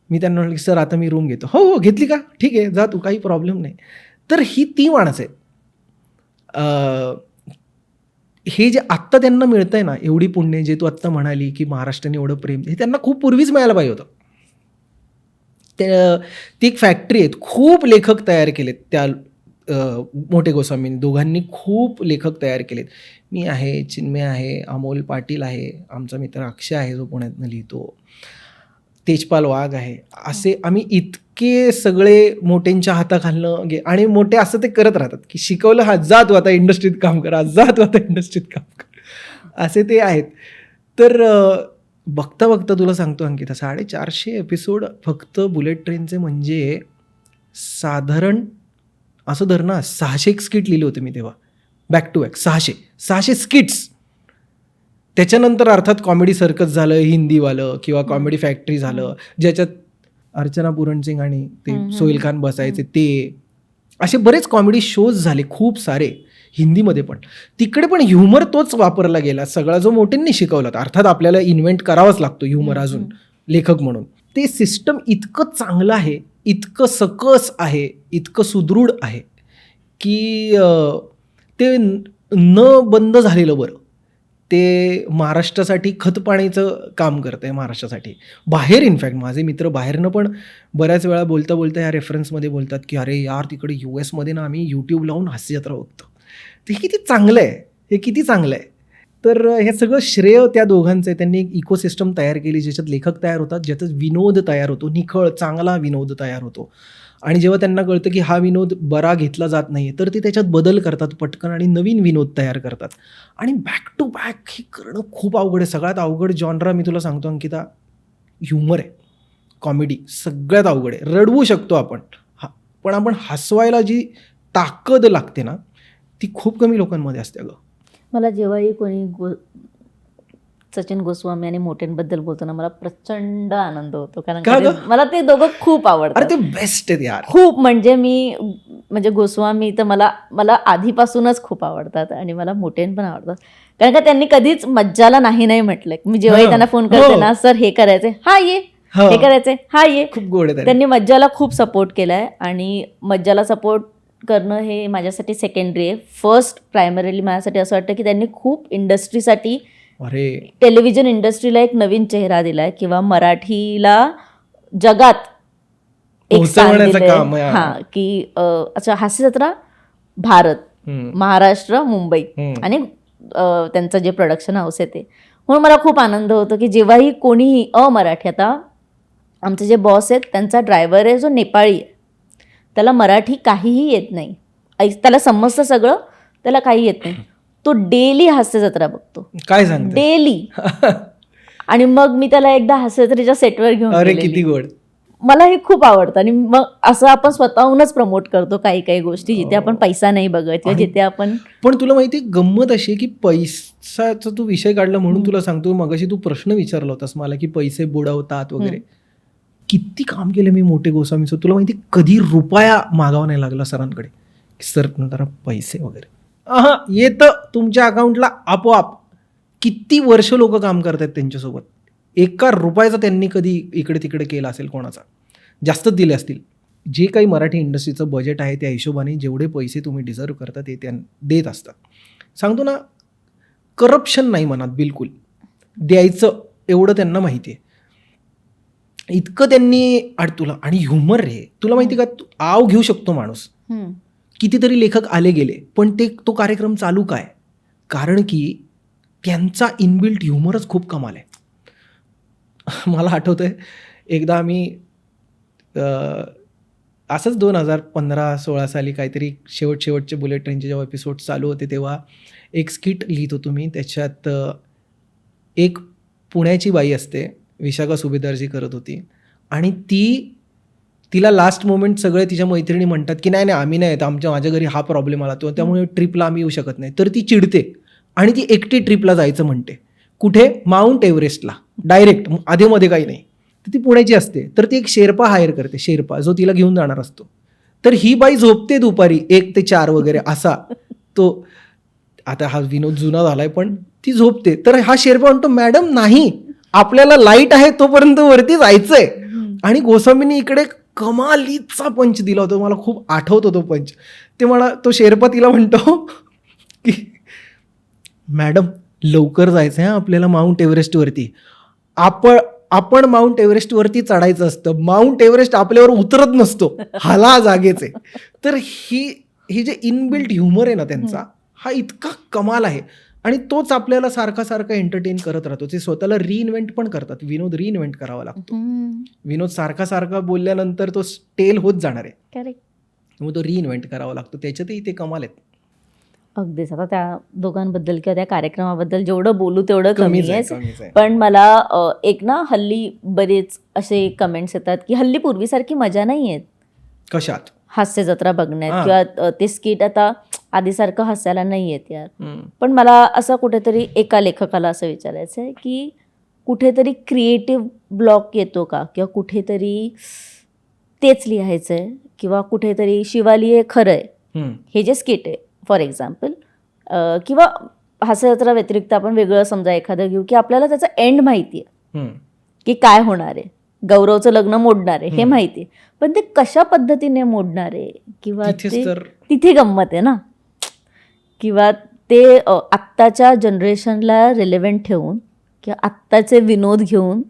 मी त्यांना म्हटलं की सर आता मी रूम घेतो. हो घेतली का, ठीक आहे जा तू, काही प्रॉब्लेम नाही. तर ही ती माणसं आहेत. हे जे आत्ता त्यांना मिळतं आहे ना, एवढी पुण्य, जे तू आत्ता म्हणाली की महाराष्ट्राने एवढं प्रेम, हे त्यांना खूप पूर्वीच मिळायला पाहिजे होतं. ती एक फॅक्टरी आहेत. खूप लेखक तयार केलेत त्या मोटे गोस्वामींनी, दोघांनी खूप लेखक तयार केलेत. मी आहे, चिन्मय आहे, अमोल पाटील आहे, आमचा मित्र अक्षय आहे जो पुण्यातनं लिहितो, तेजपाल वाघ आहे. असे आम्ही इतके सगळे मोठ्यांच्या हाताखालनं आणि मोठे असं ते करत राहतात की शिकवलं, हा जा तू आता इंडस्ट्रीत काम कर, असे ते आहेत. तर बघता बघता तुला सांगतो अंकिता, 450 एपिसोड फक्त बुलेट ट्रेनचे, म्हणजे साधारण असं धर ना, 600 स्किट लिहिले होते मी तेव्हा, बॅक टू बॅक 600 स्किट्स. त्याच्यानंतर अर्थात कॉमेडी सर्कस झालं हिंदीवालं किंवा कॉमेडी फॅक्टरी झालं, ज्याच्यात अर्चना पुरणसिंग आणि ते सोहेल खान बसायचे, ते असे बरेच कॉमेडी शोज झाले खूप सारे हिंदीमध्ये पण. तिकडे पण ह्युमर तोच वापरला गेला सगळा जो मोठ्यांनी शिकवला होता. अर्थात आपल्याला इन्व्हेंट करावाच लागतो ह्युमर अजून लेखक म्हणून. ते सिस्टम इतकं चांगलं आहे, इतकं सकस आहे, इतकं सुदृढ आहे की ते न बंद झालेलं बरं. ते महाराष्ट्रासाठी खतपाणीचं काम करतं आहे महाराष्ट्रासाठी. बाहेर इनफॅक्ट माझे मित्र बाहेरनं पण बऱ्याच वेळा बोलता बोलता या रेफरन्समध्ये बोलतात की अरे यार तिकडे US ना आम्ही यूट्यूब लावून हास्यजत्रा बघतो. ते किती चांगलं आहे, हे किती चांगलं आहे. तर हे सगळं श्रेय त्या दोघांचं आहे. त्यांनी एक इकोसिस्टम तयार केली ज्याच्यात लेखक तयार होतात, ज्याच्यात विनोद तयार होतो, निखळ चांगला विनोद तयार होतो. आणि जेव्हा त्यांना कळतं की हा विनोद बरा घेतला जात नाही तर ते त्याच्यात बदल करतात पटकन आणि नवीन विनोद तयार करतात. आणि बॅक टू बॅक हे करणं खूप अवघड आहे. सगळ्यात अवघड जॉनरा मी तुला सांगतो अंकिता, ह्युमर आहे. कॉमेडी सगळ्यात अवघड आहे. रडवू शकतो आपण, पण आपण हसवायला जी ताकद लागते ना ती खूप कमी लोकांमध्ये असते. अगं मला जेव्हाही कोणी सचिन गोस्वामी आणि मोठ्यांबद्दल बोलताना मला प्रचंड आनंद होतो, कारण मला ते दोघं खूप आवडतात. अरे ते बेस्ट आहेत यार खूप. म्हणजे गोस्वामी तर मला आधीपासूनच खूप आवडतात आणि मला मोठेन पण आवडतात, कारण का त्यांनी कधीच मज्जाला नाही म्हटलंय. मी जेव्हाही त्यांना फोन करते ना, सर हे करायचंय, हा ये, हे करायचंय, हा ये. खूप गोड आहे. त्यांनी मज्जाला खूप सपोर्ट केलाय आणि मज्जाला सपोर्ट करणं हे माझ्यासाठी सेकंडरी आहे. फर्स्ट प्रायमरीली माझ्यासाठी असं वाटतं की त्यांनी खूप इंडस्ट्रीसाठी, टेलिव्हिजन इंडस्ट्रीला एक नवीन चेहरा दिलाय किंवा मराठीला जगात एक स्थान दिलंय. हा की अच्छा हास्यजत्रा भारत, महाराष्ट्र, मुंबई आणि त्यांचं जे प्रोडक्शन हाऊस आहे ते. म्हणून मला खूप आनंद होतो की जेव्हाही कोणीही अमराठी, आता आमचे जे बॉस आहेत त्यांचा ड्रायव्हर आहे जो नेपाळी आहे, त्याला मराठी काहीही येत नाही, त्याला समजतं सगळं, त्याला काही येत नाही. तो डेली हास्यजत्रा बघतो. काय सांगतो? डेली. आणि मग मी त्याला एकदा हास्यजत्रेच्या सेटवर घेऊन गेलेली. किती गोड. मला हे खूखूप आवडतं. आणि मग असं आपण स्वतःहूनच प्रमोट करतो काही काही गोष्टी जिथे आपण पैसा नाही बघत किंवा जिथे आपण. पण तुला माहिती गंमत अशी की पैशाचा तू विषय काढला म्हणून तुला सांगतो, मगाशी तू प्रश्न विचारला होतास मला की पैसे बुडवतात वगैरे. किती काम केलं मी मोठे गोस्वामीचं. तुला माहिती कधी रुपया मागावा नाही लागला सरांकडे, सर नंतर पैसे वगैरे येतं तुमच्या अकाउंटला आपोआप. किती वर्ष लोक काम करतात त्यांच्यासोबत. एका रुपयाचा त्यांनी कधी इकडे तिकडे केला असेल कोणाचा, जास्तच दिले असतील. जे काही मराठी इंडस्ट्रीचं बजेट आहे त्या हिशोबाने जेवढे पैसे तुम्ही डिझर्व करता ते देत असतात. सांगतो ना, करप्शन नाही मनात बिलकुल. द्यायचं एवढं त्यांना माहिती आहे. इतकं त्यांनी तुला. आणि ह्युमर रे, तुला माहिती का, आव घेऊ शकतो माणूस. कितीतरी लेखक आले गेले पण तो कार्यक्रम चालू काय, कारण की त्यांचा इनबिल्ट ह्युमरच खूप कमाल आहे. मला आठवतंय एकदा आम्ही असंच 2015-16 साली काहीतरी शेवटचे बुलेट ट्रेनचे जेव्हा एपिसोड चालू होते तेव्हा एक स्किट लिहित होतो मी. त्याच्यात एक पुण्याची बाई असते, विशाखा सुभेदारजी करत होती, आणि तिला लास्ट मोमेंट सगळे तिच्या मैत्रिणी म्हणतात की नाही आम्ही नाही येत, माझ्या घरी हा प्रॉब्लेम आला तो, त्यामुळे ट्रिपला आम्ही येऊ शकत नाही. तर ती चिडते आणि ती एकटी ट्रिपला जायचं म्हणते. कुठे? माउंट एव्हरेस्टला डायरेक्ट, आधेमध्ये काही नाही. तर ती पुण्याची असते. तर ती एक शेर्पा हायर करते, शेर्पा जो तिला घेऊन जाणार असतो. तर ही बाई झोपते दुपारी 1 ते 4 वगैरे असा तो. आता हा विनोद जुना झालाय पण ती झोपते. तर हा शेर्पा म्हणतो मॅडम नाही, आपल्याला लाईट आहे तोपर्यंत वरती जायचंय. आणि गोस्वामींनी इकडे कमालीचा पंच दिला होता, मला खूप आठवतो तो पंच. तो शेर्पा तिला म्हणतो की मॅडम लवकर जायचं आहे आपल्याला माउंट एव्हरेस्टवरती. आपण माउंट एव्हरेस्टवरती चढायचं असतं, माउंट एव्हरेस्ट आपल्यावर उतरत नसतो, हाला जागेच आहे. तर ही जे इनबिल्ट ह्युमर आहे ना त्यांचा, हा इतका कमाल आहे. आणि तोच आपल्याला सारखा एंटरटेन करत राहतो. ते स्वतःला रिइन्व्हेंट पण करतात. विनोद रिइन्व्हेंट करावा लागतो. विनोद सारखा बोलल्यानंतर तो स्टेल होत जाणार आहे, मग तो रिइन्व्हेंट करावा लागतो. त्याच्यातही ते कमाल आहेत. अगदीच. आता त्या दोघांबद्दल किंवा त्या कार्यक्रमाबद्दल जेवढं बोलू तेवढं कमी आहे. पण मला एक ना हल्ली बरेच असे कमेंट्स येतात की हल्ली पूर्वीसारखी मजा नाही येत कशात, हास्यजत्रा बघण्यात किंवा ते स्किट. आता आधीसारखं हसायला नाही येत यार. पण मला असं कुठेतरी एका लेखकाला असं विचारायचं आहे की कुठेतरी क्रिएटिव्ह ब्लॉक येतो का, किंवा कुठेतरी तेच लिहायचं आहे, किंवा कुठेतरी शिवाली हे खरं आहे हे जे स्किट आहे फॉर एक्झाम्पल, किंवा हास्यजत्रा व्यतिरिक्त आपण वेगळं समजा एखादं घेऊ की आपल्याला त्याचा एंड माहिती आहे की काय होणार आहे, गौरवचं लग्न मोडणार आहे हे माहिती आहे, पण ते कशा पद्धतीने मोडणार आहे किंवा तिथे गंमत आहे ना, किंवा ते आत्ताच्या जनरेशनला रिलेव्हंट ठेवून किंवा आत्ताचे विनोद घेऊन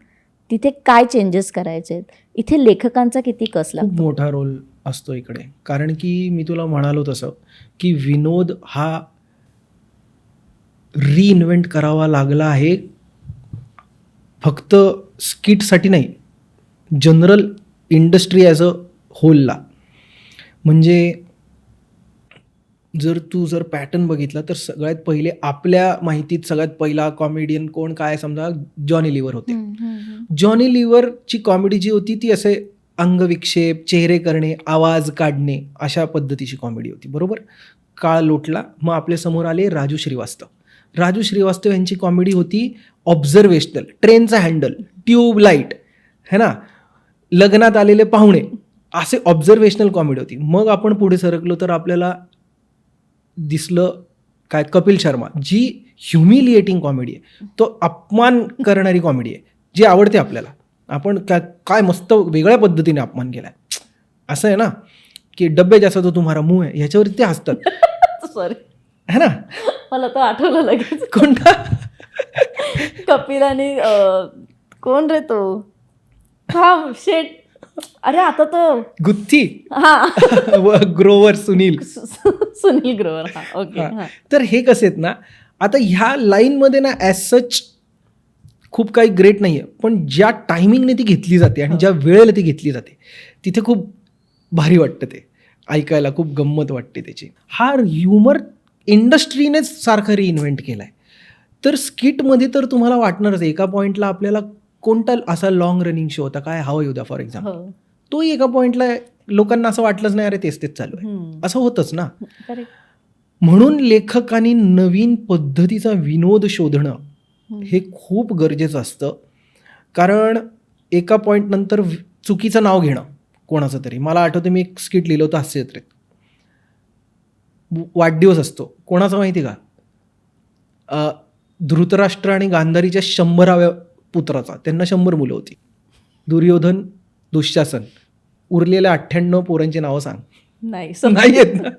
तिथे काय चेंजेस करायचे आहेत, इथे लेखकांचा किती कस लागतो. खूप मोठा रोल असतो इकडे. कारण की मी तुला म्हणालो तसं की विनोद हा रिइन्व्हेंट करावा लागला आहे फक्त स्किटसाठी नाही, जनरल इंडस्ट्री ॲज अ होलला. म्हणजे जर पॅटर्न बघितला तर सगळ्यात पहिले आपल्या माहितीत सगळ्यात पहिला कॉमेडियन कोण काय समजा जॉनी लिव्हर होते. जॉनी लिव्हरची कॉमेडी जी होती ती असे अंगविक्षेप, चेहरे करणे, आवाज काढणे अशा पद्धतीची कॉमेडी होती, बरोबर. काळ लोटला, मग आपल्या समोर आले राजू श्रीवास्तव. राजू श्रीवास्तव यांची कॉमेडी होती ऑब्झर्वेशनल, ट्रेनचा हँडल, ट्यूबलाईट है ना, लग्नात आलेले पाहुणे, असे ऑब्झर्वेशनल कॉमेडी होती. मग आपण पुढे सरकलो तर आपल्याला दिसलं काय कपिल शर्मा, जी ह्युमिलिएटिंग कॉमेडी आहे, तो अपमान करणारी कॉमेडी आहे जी आवडते आपल्याला. आपण काय मस्त वेगळ्या पद्धतीने अपमान केलाय, असं आहे ना की डब्बे जैसा तो तुम्हारा मुंह आहे, ह्याच्यावरती ते हसतात. सॉरी है ना, मला तो आठवलं लगेच. कोणता कपिल आणि कोण रे तो, हा शेट, अरे आता तो गुत्ती, हा ग्रोवर सुनील ग्रोवर. हा ओके. तर हे कसे आहेत ना, आता ह्या लाईनमध्ये ना ॲज सच खूप काही ग्रेट नाही आहे, पण ज्या टायमिंगने ती घेतली जाते आणि ज्या वेळेला ती घेतली जाते तिथे खूप भारी वाटतं, ते ऐकायला खूप गंमत वाटते त्याची. हा ह्युमर इंडस्ट्रीनेच सारखा रिइन्व्हेंट केला आहे. तर स्किटमध्ये तर तुम्हाला वाटणारच, एका पॉईंटला आपल्याला कोणता असा लॉंग रनिंग शो होता काय, हवा येऊ द्या फॉर एक्झाम्पल, तोही एका पॉईंटला लोकांना असं वाटलंच नाही अरे तेच चालू आहे, असं होतंच ना. म्हणून लेखकांनी नवीन पद्धतीचा विनोद शोधणं हे खूप गरजेचं असतं. कारण एका पॉईंट नंतर चुकीचं नाव घेणं कोणाचं तरी, मला आठवतं मी एक स्किट लिहिलं होतं हास्यजत्रेत, वाढदिवस असतो कोणाचा माहिती का, धृतराष्ट्र आणि गांधारीच्या 100व्या पुत्राचा. त्यांना 100 मुलं होती, दुर्योधन, दुःशासन, उरलेल्या 98 पोरांची नावं सांग. नाही येत ना.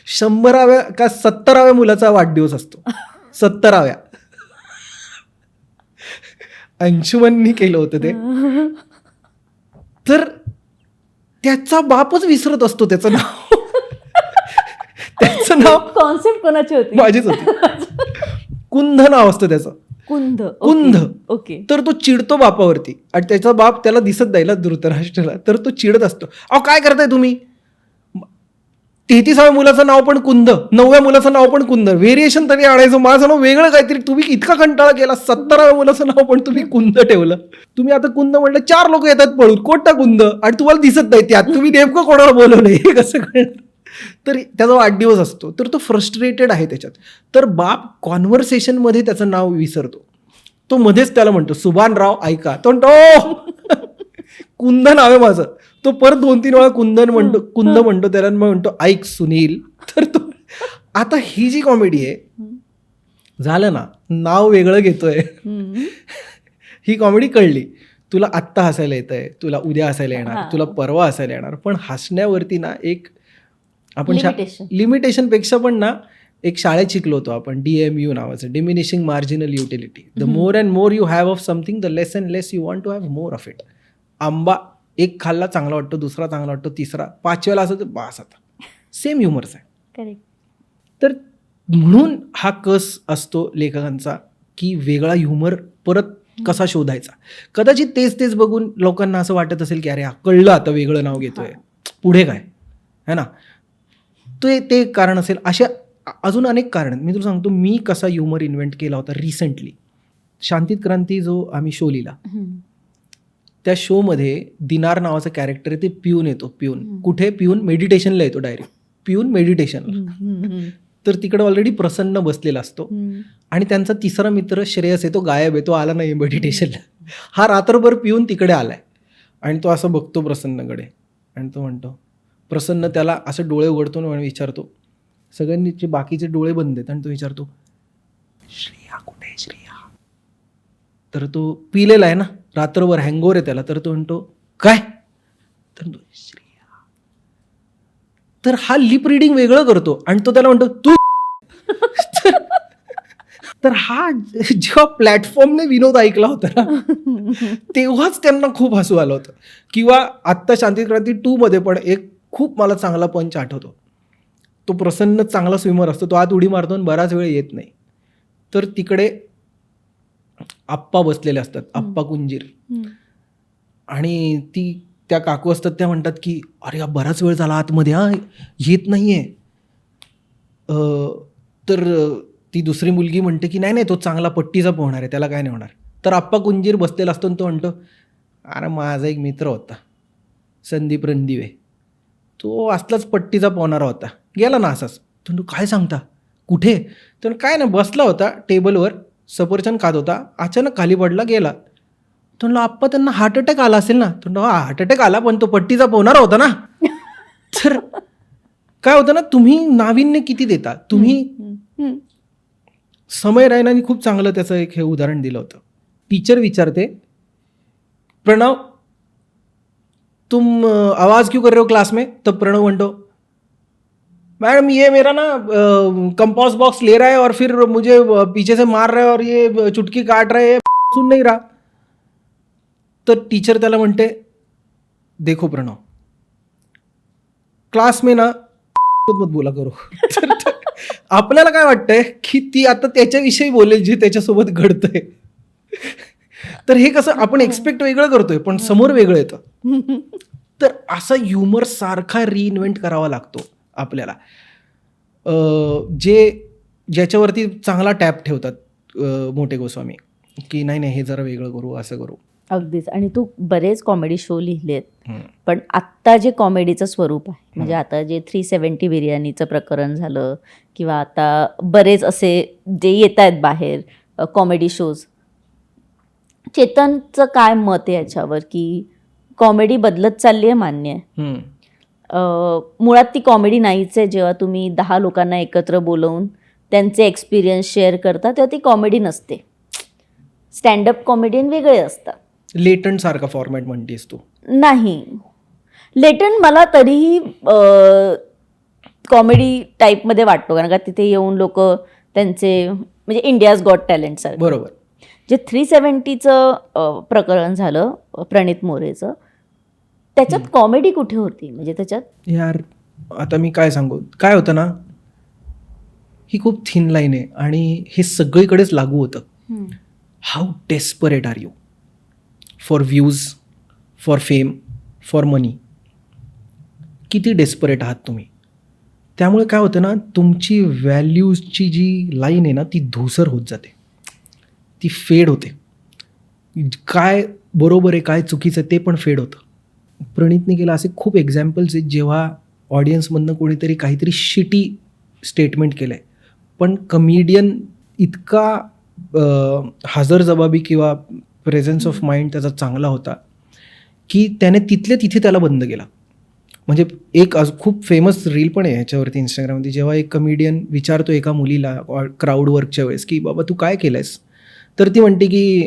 100व्या का 70व्या मुलाचा वाढदिवस असतो, 70व्या. अंशुमननी केलं होतं ते. तर त्याचा बापच विसरत असतो त्याचं नाव. त्याचं नाव कॉन्सेप्ट कोणाची होती, माझीच होती. कुंद नाव असतं त्याचं, कुंद. ओके. तर तो चिडतो बापावरती आणि त्याचा बाप त्याला दिसत नाही ना धृतराष्ट्राला, तर तो चिडत असतो, अहो काय करताय तुम्ही, 33व्या मुलाचं नाव पण कुंद, 9व्या मुलाचं नाव पण कुंद, व्हेरिएशन तरी आणायचं, माझं नाव वेगळं काहीतरी, तुम्ही इतका कंटाळा केला, 70व्या मुलाचं नाव पण तुम्ही कुंद ठेवलं. तुम्ही आता कुंद म्हटलं 4 लोक येतात पळून, कोणता कुंद, आणि तुम्हाला दिसत नाही त्यात, तुम्ही नेमकं कोणाला बोलवलं हे कसं कळणार. तर त्याचा वाढदिवस असतो, तर तो फ्रस्ट्रेटेड आहे त्याच्यात. तर बाप कॉन्व्हर्सेशनमध्ये त्याचं नाव विसरतो, तो मध्येच त्याला म्हणतो सुभानराव ऐका, तो म्हणतो कुंद नाव आहे माझं, तो परत 2-3 वेळा कुंद म्हणतो त्याला, मग म्हणतो ऐक सुनील. तर तो आता ही जी कॉमेडी आहे, झालं ना नाव वेगळं घेतोय, ही कॉमेडी कळली, तुला आत्ता हसायला येत आहे, तुला उद्या हसायला येणार, तुला परवा हसायला येणार, पण हसण्यावरती ना एक आपण लिमिटेशन पेक्षा पण ना एक शाळेत शिकलो होतो आपण, DMU नावाचं, diminishing marginal utility. The more and more you have of something, the less and less you want to have more of it. आंबा एक खाल्ला चांगला वाटतो, दुसरा चांगला वाटतो, तिसरा, 5व्याला असं तर बास आता. सेम ह्युमर्स आहे. तर म्हणून हा कस असतो लेखकांचा की वेगळा ह्युमर परत कसा शोधायचा. कदाचित तेच बघून लोकांना असं वाटत असेल की अरे कळलं आता वेगळं नाव घेतोय, पुढे काय है ना, ते कारण असेल. अशा अजून अनेक कारण. मी तुला सांगतो मी कसा ह्युमर इन्व्हेंट केला होता रिसेंटली. शांतीत क्रांती जो आम्ही शो लिहिला, त्या शोमध्ये दिनार नावाचं कॅरेक्टर आहे, ते पिऊन येतो. पिऊन कुठे, पिऊन मेडिटेशनला येतो डायरेक्ट. पिऊन मेडिटेशन. तर तिकडे ऑलरेडी प्रसन्न बसलेला असतो आणि त्यांचा तिसरा मित्र श्रेयस आहे, तो गायब आहे, तो आला नाही मेडिटेशनला. हा रात्रभर पिऊन तिकडे आलाय आणि तो असं बघतो प्रसन्नकडे आणि तो म्हणतो, प्रसन्न त्याला असं डोळे उघडतो आणि विचारतो, सगळ्यांनी बाकीचे डोळे बंद आहेत आणि तो विचारतो, श्रेया कुठे आहे श्रेया? तर तो पिलेला आहे ना, रात्रभर हँगओव्हर आहे त्याला. तर तो म्हणतो काय? तर तो श्रेया. तर हा लिप रिडिंग वेगळं करतो आणि तो त्याला म्हणतो तू. तर हा जेव्हा प्लॅटफॉर्मने विनोद ऐकला होता ना, तेव्हाच त्यांना खूप हसू आलं होतं. किंवा आत्ता शांतिक्रांती 2 मध्ये पण एक खूप मला चांगला पंच आठवतो. तो प्रसन्न चांगला स्विमर असतो, तो आत उडी मारतो आणि बराच वेळ येत नाही. तर तिकडे आप्पा बसलेले असतात, आप्पा कुंजीर, आणि त्या काकू असतात, त्या म्हणतात की अरे हा बराच वेळ झाला आतमध्ये, हा येत नाहीये. तर ती दुसरी मुलगी म्हणते की नाही नाही, तो चांगला पट्टीचा पोहणार आहे, त्याला काय नाही होणार. तर आप्पा कुंजीर बसलेला असतो आणि तो म्हणतो, अरे माझा एक मित्र होता संदीप रणदिवे, तो असलाच पट्टीचा पोहणारा होता, गेला ना असाच. तो काय सांगता, कुठे? तर काय ना, बसला होता टेबलवर, सफरचंद खात होता, अचानक खाली पडला, गेला. तो म्हणलं आप्पा त्यांना हार्ट अटॅक आला असेल ना? तो म्हणतो हार्ट अटॅक आला, पण तो पट्टीचा पोहणारा होता ना. तर काय होतं ना, तुम्ही नाविन्य किती देता तुम्ही. समय रायनाने खूप चांगलं त्याचं एक हे उदाहरण दिलं होतं. टीचर विचारते, प्रणव तुम आवाज क्यों कर रहे हो क्लास में? तब प्रणव म्हणतो, मैडम ये मेरा ना कंपास बॉक्स ले रहा है और फिर मुझे पीछे से मार रहा है और ये चुटकी काट रहा है, सुन नहीं रहा. तर टीचर त्याला म्हणते, देखो प्रणव, क्लास में ना मत बोला करो. आपल्याला काय वाटतंय की ती आता त्याच्याविषयी बोलेल जे त्याच्यासोबत घडतंय. तर हे कसं आपण एक्सपेक्ट वेगळं करतोय, पण समोर वेगळं येतं. तर असा ह्युमर सारखा रिइन्व्हेंट करावा लागतो आपल्याला, ज्याच्यावरती चांगला टॅप ठेवतात मोठे गोस्वामी, की नाही नाही हे जरा वेगळं करू, असं करू. अगदीच. आणि तू बरेच कॉमेडी शो लिहिलेत, पण आत्ता जे कॉमेडीचं स्वरूप आहे, म्हणजे आता जे 370 बिर्याणीचं प्रकरण झालं, किंवा आता बरेच असे जे येत आहेत बाहेर कॉमेडी शोज, चेतनचं काय मत आहे याच्यावर? की कॉमेडी बदलत चालली आहे, मान्य आहे, मुळात ती कॉमेडी नाहीच आहे. जेव्हा तुम्ही 10 लोकांना एकत्र बोलवून त्यांचे एक्सपिरियन्स शेअर करता, तेव्हा ती कॉमेडी नसते. स्टँडअप कॉमेडियन वेगळे असतात. लेटंट सारखा फॉर्मॅट म्हणतेस तू? नाही, लेटंट मला तरीही कॉमेडी टाईपमध्ये वाटतो, कारण का तिथे येऊन लोक त्यांचे, म्हणजे इंडियाज गॉट टॅलेंट सारखं. बरोबर. जे 370चं प्रकरण झालं प्रणित मोरेचं, त्याच्यात कॉमेडी कुठे होती? म्हणजे त्याच्यात यार आता मी काय सांगू, काय होतं ना, ही खूप थिन लाईन आहे आणि हे सगळीकडेच लागू होतं. How desperate are you for views, for fame, for money? किती डेस्परेट आहात तुम्ही? त्यामुळे काय होतं ना, तुमची व्हॅल्यूजची जी लाईन आहे ना, ती धूसर होत जाते, ती फेड होते. काय बरोबर आहे काय चुकीचं ते पण फेड होतं. प्रणितने केलं असे खूप एक्झाम्पल्स आहेत, जेव्हा ऑडियन्समधनं कोणीतरी काहीतरी शिटी स्टेटमेंट केलं आहे, पण कमिडियन इतका हजरजबाबी किंवा प्रेझेन्स ऑफ माइंड त्याचा चांगला होता की त्याने तिथल्या तिथे त्याला बंद केला. म्हणजे एक खूप फेमस रील पण आहे ह्याच्यावरती इंस्टाग्राममध्ये, जेव्हा एक कमिडियन विचारतो एका मुलीला क्राऊड वर्कच्या वेळेस की बाबा तू काय केलं आहेस? तर ती म्हणते की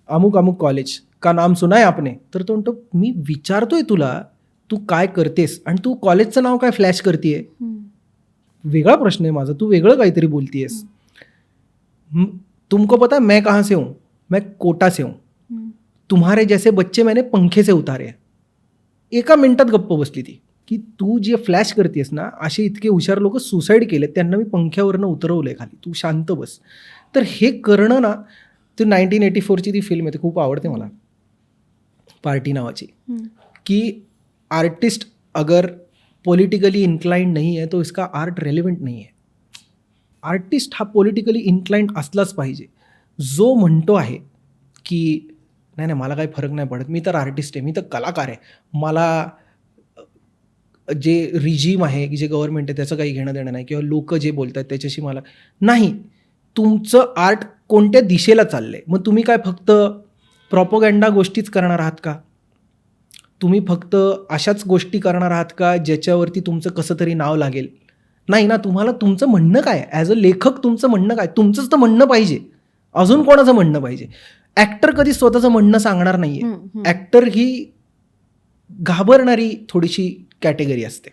अमुक अमुक कॉलेज का नाम सुना है आपने? तर तो म्हणतो, मी विचारतोय तुला तू काय करतेस आणि तू कॉलेजचं नाव काय फ्लॅश करतेय? वेगळा प्रश्न आहे माझा, तू वेगळं काहीतरी बोलतीयस. तुमको पता मैं कहाँ से हूँ? मैं कोटा से हूँ. तुम्हारे जैसे बच्चे मैंने पंखे से उतारे. एका मिनिटात गप्प बसली ती की तू जे फ्लॅश करतेस ना, असे इतके हुशार लोक सुसाईड केले, त्यांना मी पंख्यावरनं उतरवलंय खाली, तू शांत बस. तर हे करणं ना, ते 1984ची ती फिल्म आहे, ती खूप आवडते मला, पार्टी नावाची, की आर्टिस्ट अगर पॉलिटिकली इन्क्लाइंड नहीं है तो इसका आर्ट रेलिवेंट नहीं है. आर्टिस्ट हा पॉलिटिकली इन्क्लाइंड असलाच पाहिजे, जो म्हणतो आहे की नाही नाही मला काही फरक नाही पडत, मी तर आर्टिस्ट आहे, मी तर कलाकार आहे, मला जे रिजीम आहे, जे गव्हर्नमेंट आहे त्याचं काही घेणं देणं नाही, किंवा लोक जे बोलतात त्याच्याशी मला नाही. तुमचं आर्ट कोणत्या दिशेला चाललंय? मग तुम्ही काय फक्त प्रॉपगँडा गोष्टीच करणार आहात का? तुम्ही फक्त अशाच गोष्टी करणार आहात का ज्याच्यावरती तुमचं कसं तरी नाव लागेल? नाही ना. तुम्हाला तुमचं म्हणणं काय? ॲज अ लेखक तुमचं म्हणणं काय? तुमचंच तर म्हणणं पाहिजे, अजून कोणाचं म्हणणं पाहिजे? ॲक्टर कधी स्वतःचं म्हणणं सांगणार नाहीये. ॲक्टर ही घाबरणारी थोडीशी कॅटेगरी असते.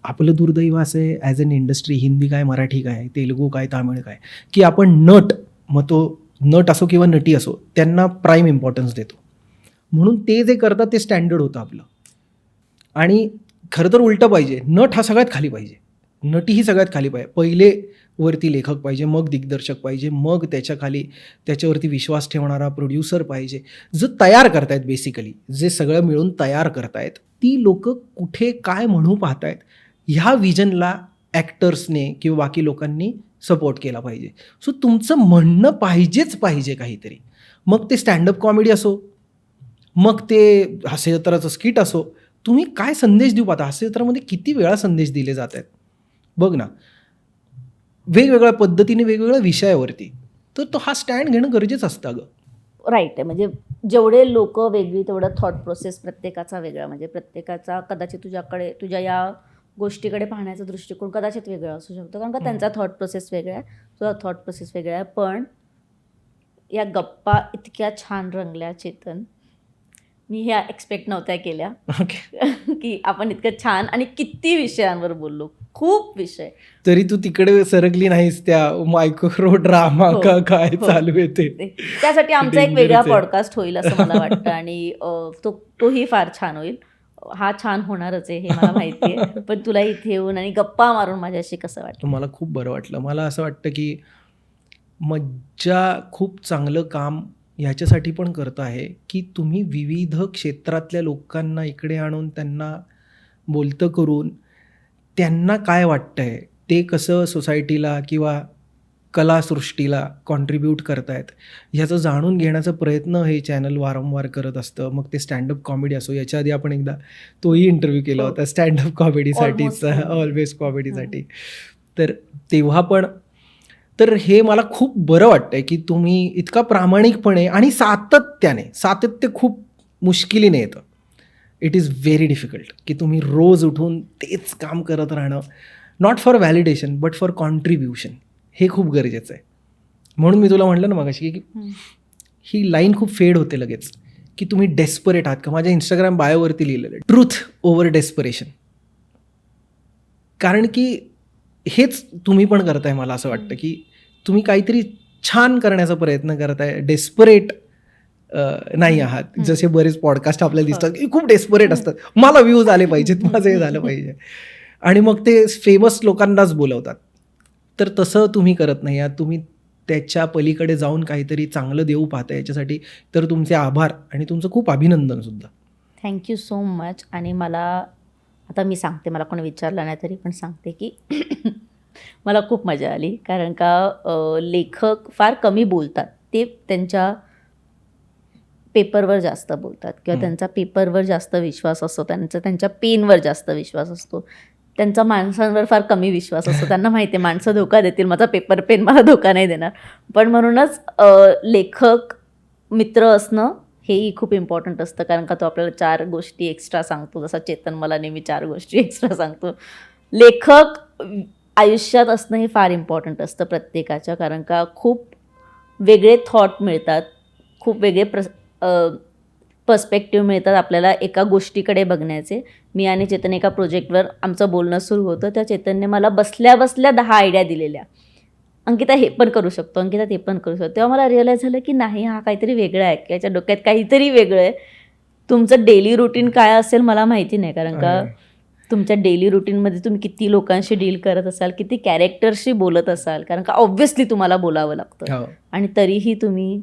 आपलं दुर्दैव असं आहे ॲज अन इंडस्ट्री, हिंदी काय, मराठी काय, तेलुगू काय, तामिळ काय, की आपण नट, मग तो नट असो किंवा नटी असो, त्यांना प्राईम इम्पॉर्टन्स देतो. म्हणून ते जे करतात ते स्टँडर्ड होतं आपलं. आणि खरं तर उलटं पाहिजे, नट हा सगळ्यात खाली पाहिजे, नटी ही सगळ्यात खाली पाहिजे. पहिले वरती लेखक पाहिजे, मग दिग्दर्शक पाहिजे, मग त्याच्या खाली त्याच्यावरती विश्वास ठेवणारा प्रोड्युसर पाहिजे. जो तयार करतायत, बेसिकली जे सगळं मिळून तयार करतायत, ती लोक कुठे काय म्हणू पाहतायत, ह्या विजनला ॲक्टर्सने किंवा बाकी लोकांनी सपोर्ट केला पाहिजे. सो तुमचं म्हणणं पाहिजेच पाहिजे काहीतरी. मग ते स्टँडअप कॉमेडी असो, मग ते हास्यजत्राचं स्किट असो, तुम्ही काय संदेश देऊ पाहता? हास्यजत्रामध्ये किती वेळा संदेश दिले जात आहेत बघ ना, वेगवेगळ्या पद्धतीने, वेगवेगळ्या विषयावरती. तर तो हा स्टँड घेणं गरजेचं असतं अगं. राईट आहे. म्हणजे जेवढे लोक वेगळी तेवढं थॉट प्रोसेस प्रत्येकाचा वेगळा. म्हणजे प्रत्येकाचा कदाचित तुझ्या या गोष्टीकडे पाहण्याचा दृष्टिकोन कदाचित वेगळा असू शकतो, कारण का त्यांचा थॉट प्रोसेस वेगळा आहे, तुझा थॉट प्रोसेस वेगळा आहे. पण या गप्पा इतक्या छान रंगल्या चेतन, मी ह्या एक्सपेक्ट नव्हत्या केल्या की आपण इतकं छान आणि किती विषयांवर बोललो, खूप विषय. तरी तू तिकडे सरकली नाहीस त्या मायक्रो ड्रामा का काय चालू आहे ते. त्यासाठी आमचा एक वेगळा पॉडकास्ट होईल असं मला वाटतं. आणि तोही फार छान होईल. हा छान होणारच आहे हे मला माहिती आहे. पण तुला इथे येऊन आणि गप्पा मारून माझ्याशी कसं वाटलं? मला खूप बरं वाटलं. मला असं वाटतं की मज्जा खूप चांगलं काम ह्याच्यासाठी पण करत आहे की तुम्ही विविध क्षेत्रातल्या लोकांना इकडे आणून त्यांना बोलतं करून त्यांना काय वाटतंय, ते कसं सोसायटीला किंवा कलासृष्टीला कॉन्ट्रीब्यूट करतायत ह्याचं जाणून घेण्याचा प्रयत्न हे चॅनल वारंवार करत असतं. मग ते स्टँडअप कॉमेडी असो, याच्या आधी आपण एकदा तोही इंटरव्ह्यू केला होता स्टँडअप कॉमेडीसाठीच, ऑलवेज कॉमेडीसाठी. तर तेव्हा पण तर हे मला खूप बरं वाटतंय की तुम्ही इतका प्रामाणिकपणे आणि सातत्य खूप मुश्किलीने येतं. इट इज व्हेरी डिफिकल्ट की तुम्ही रोज उठून तेच काम करत राहणं, not for validation but for contribution, हे खूप गरजेचं आहे. म्हणून मी तुला म्हटलं ना मगाशी की ही लाईन खूप फेड होते लगेच की तुम्ही डेस्परेट आहात का. माझ्या इंस्टाग्राम बायोवरती लिहिलेलं आहे, ट्रूथ ओव्हर डेस्परेशन. कारण की हेच तुम्ही पण करताय. मला असं वाटतं की तुम्ही काहीतरी छान करण्याचा प्रयत्न करताय, डेस्परेट नाही आहात. जसे बरेच पॉडकास्ट आपल्याला दिसतात की खूप डेस्परेट असतात, मला व्ह्यूज आले पाहिजेत, माझं हे झालं पाहिजे, आणि मग ते फेमस लोकांनाच बोलवतात. तर तसं तुम्ही करत नाही आहात. तुम्ही त्याच्या पलीकडे जाऊन काहीतरी चांगलं देऊ पाहता. याच्यासाठी तर तुमचे आभार आणि तुमचं खूप अभिनंदन सुद्धा. Thank you so much. आणि मला आता मी सांगते, मला कोणी विचारलं नाही तरी पण सांगते की मला खूप मजा आली. कारण का लेखक फार कमी बोलतात. ते त्यांच्या पेपरवर जास्त बोलतात किंवा त्यांचा पेपरवर जास्त विश्वास असतो, त्यांच्या पेनवर जास्त विश्वास असतो. त्यांचा माणसांवर फार कमी विश्वास असतो. त्यांना माहिती आहे माणसं धोका देतील, माझा पेपर पेन मला धोका नाही देणार. पण म्हणूनच लेखक मित्र असणं हेही खूप इम्पॉर्टंट असतं. कारण का तो आपल्याला 4 गोष्टी एक्स्ट्रा सांगतो, जसा चेतन मला नेहमी 4 गोष्टी एक्स्ट्रा सांगतो. लेखक आयुष्यात असणं हे फार इम्पॉर्टंट असतं प्रत्येकाच्या. कारण का खूप वेगळे थॉट मिळतात, खूप वेगळे पर्स्पेक्टिव्ह मिळतात आपल्याला एका गोष्टीकडे बघण्याचे. मी आणि चेतन एका प्रोजेक्टवर आमचं बोलणं सुरू होतं. त्या चेतनने मला बसल्या 10 आयडिया दिलेल्या, अंकिता हे पण करू शकतो, अंकिता ते पण करू शकतो. तेव्हा मला रिअलाईज झालं की नाही, हा काहीतरी वेगळं आहे, याच्या डोक्यात काहीतरी वेगळं आहे. तुमचं डेली रुटीन काय असेल मला माहिती नाही, कारण का तुमच्या डेली रुटीनमध्ये तुम्ही किती लोकांशी डील करत असाल, किती कॅरेक्टरशी बोलत असाल, कारण का ऑब्व्हियसली तुम्हाला बोलावं लागतं. आणि तरीही तुम्ही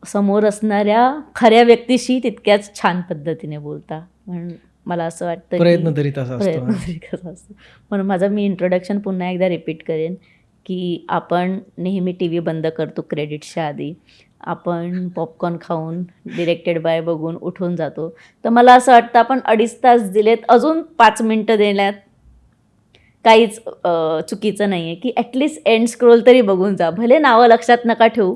समोर असणाऱ्या खऱ्या व्यक्तीशी तितक्याच छान पद्धतीने बोलता. म्हणून मला असं वाटतं प्रयत्न तरी तसा असतो. म्हणून मी इंट्रोडक्शन पुन्हा एकदा रिपीट करेन की आपण नेहमी टी व्ही बंद करतो क्रेडिट्सच्या आधी, आपण पॉपकॉर्न खाऊन डिरेक्टेड बाय बघून उठून जातो. तर मला असं वाटतं आपण 2.5 तास दिलेत, अजून 5 मिनटं देण्यात काहीच चुकीचं नाही आहे, की ॲटलिस्ट एंड स्क्रोल तरी बघून जा. भले नावं लक्षात नका ठेवू,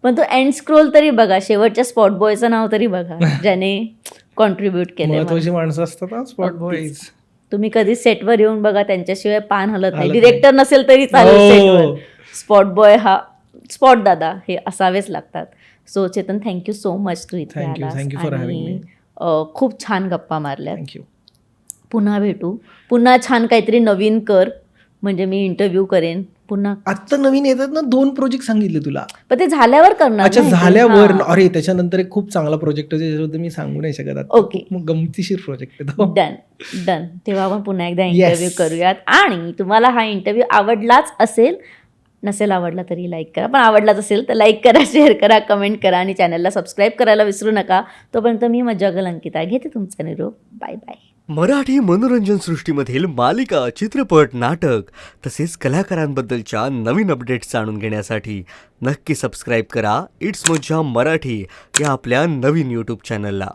पण तो एंड स्क्रोल तरी बघा. शेवटच्या स्पॉट बॉयचं नाव तरी बघा ज्याने कॉन्ट्रीब्यूट केलं. महत्वाची माणसं असतात ना स्पॉट बॉयज. तुम्ही कधी सेटवर येऊन बघा, त्यांच्याशिवाय पान हलत नाही. डिरेक्टर नसेल तरी चालेल सेटवर, स्पॉट बॉय हा स्पॉट दादा हे असावेच लागतात. So Chetan, thank you so much, तू इथे आलास आणि खूप छान गप्पा मारल्या. थँक्यू. पुन्हा भेटू, पुन्हा छान काहीतरी नवीन कर, म्हणजे मी इंटरव्ह्यू करेन पुन्हा. आत्ता नवीन येतात ना 2 प्रोजेक्ट सांगितले तुला. पण ते झाल्यावर करणार. अच्छा, झाल्यावर. अरे त्याच्यानंतर एक खूप चांगला प्रोजेक्ट आहे ज्याच्याबद्दल मी सांगू नाही शकत आता. ओके, मग गमतीशीर प्रोजेक्ट आहे. डन. तेव्हा आपण पुन्हा एकदा इंटरव्ह्यू करूयात. आणि तुम्हाला हा इंटरव्ह्यू आवडलाच असेल, नसेल आवडला तरी लाईक करा, पण आवडलाच असेल तर लाईक करा, शेअर करा, कमेंट करा आणि चॅनलला सबस्क्राईब करायला विसरू नका. तोपर्यंत मी मज्जागल अंकिता घेते तुमचा निरोप. Bye bye. मराठी मनोरंजन सृष्टीमधील मालिका, चित्रपट, नाटक तसेच कलाकारांबद्दलच्या नवीन अपडेट्स जाणून घेण्यासाठी नक्की सबस्क्राईब करा इट्स मज्जा मराठी या आपल्या नवीन यूट्यूब चॅनलला.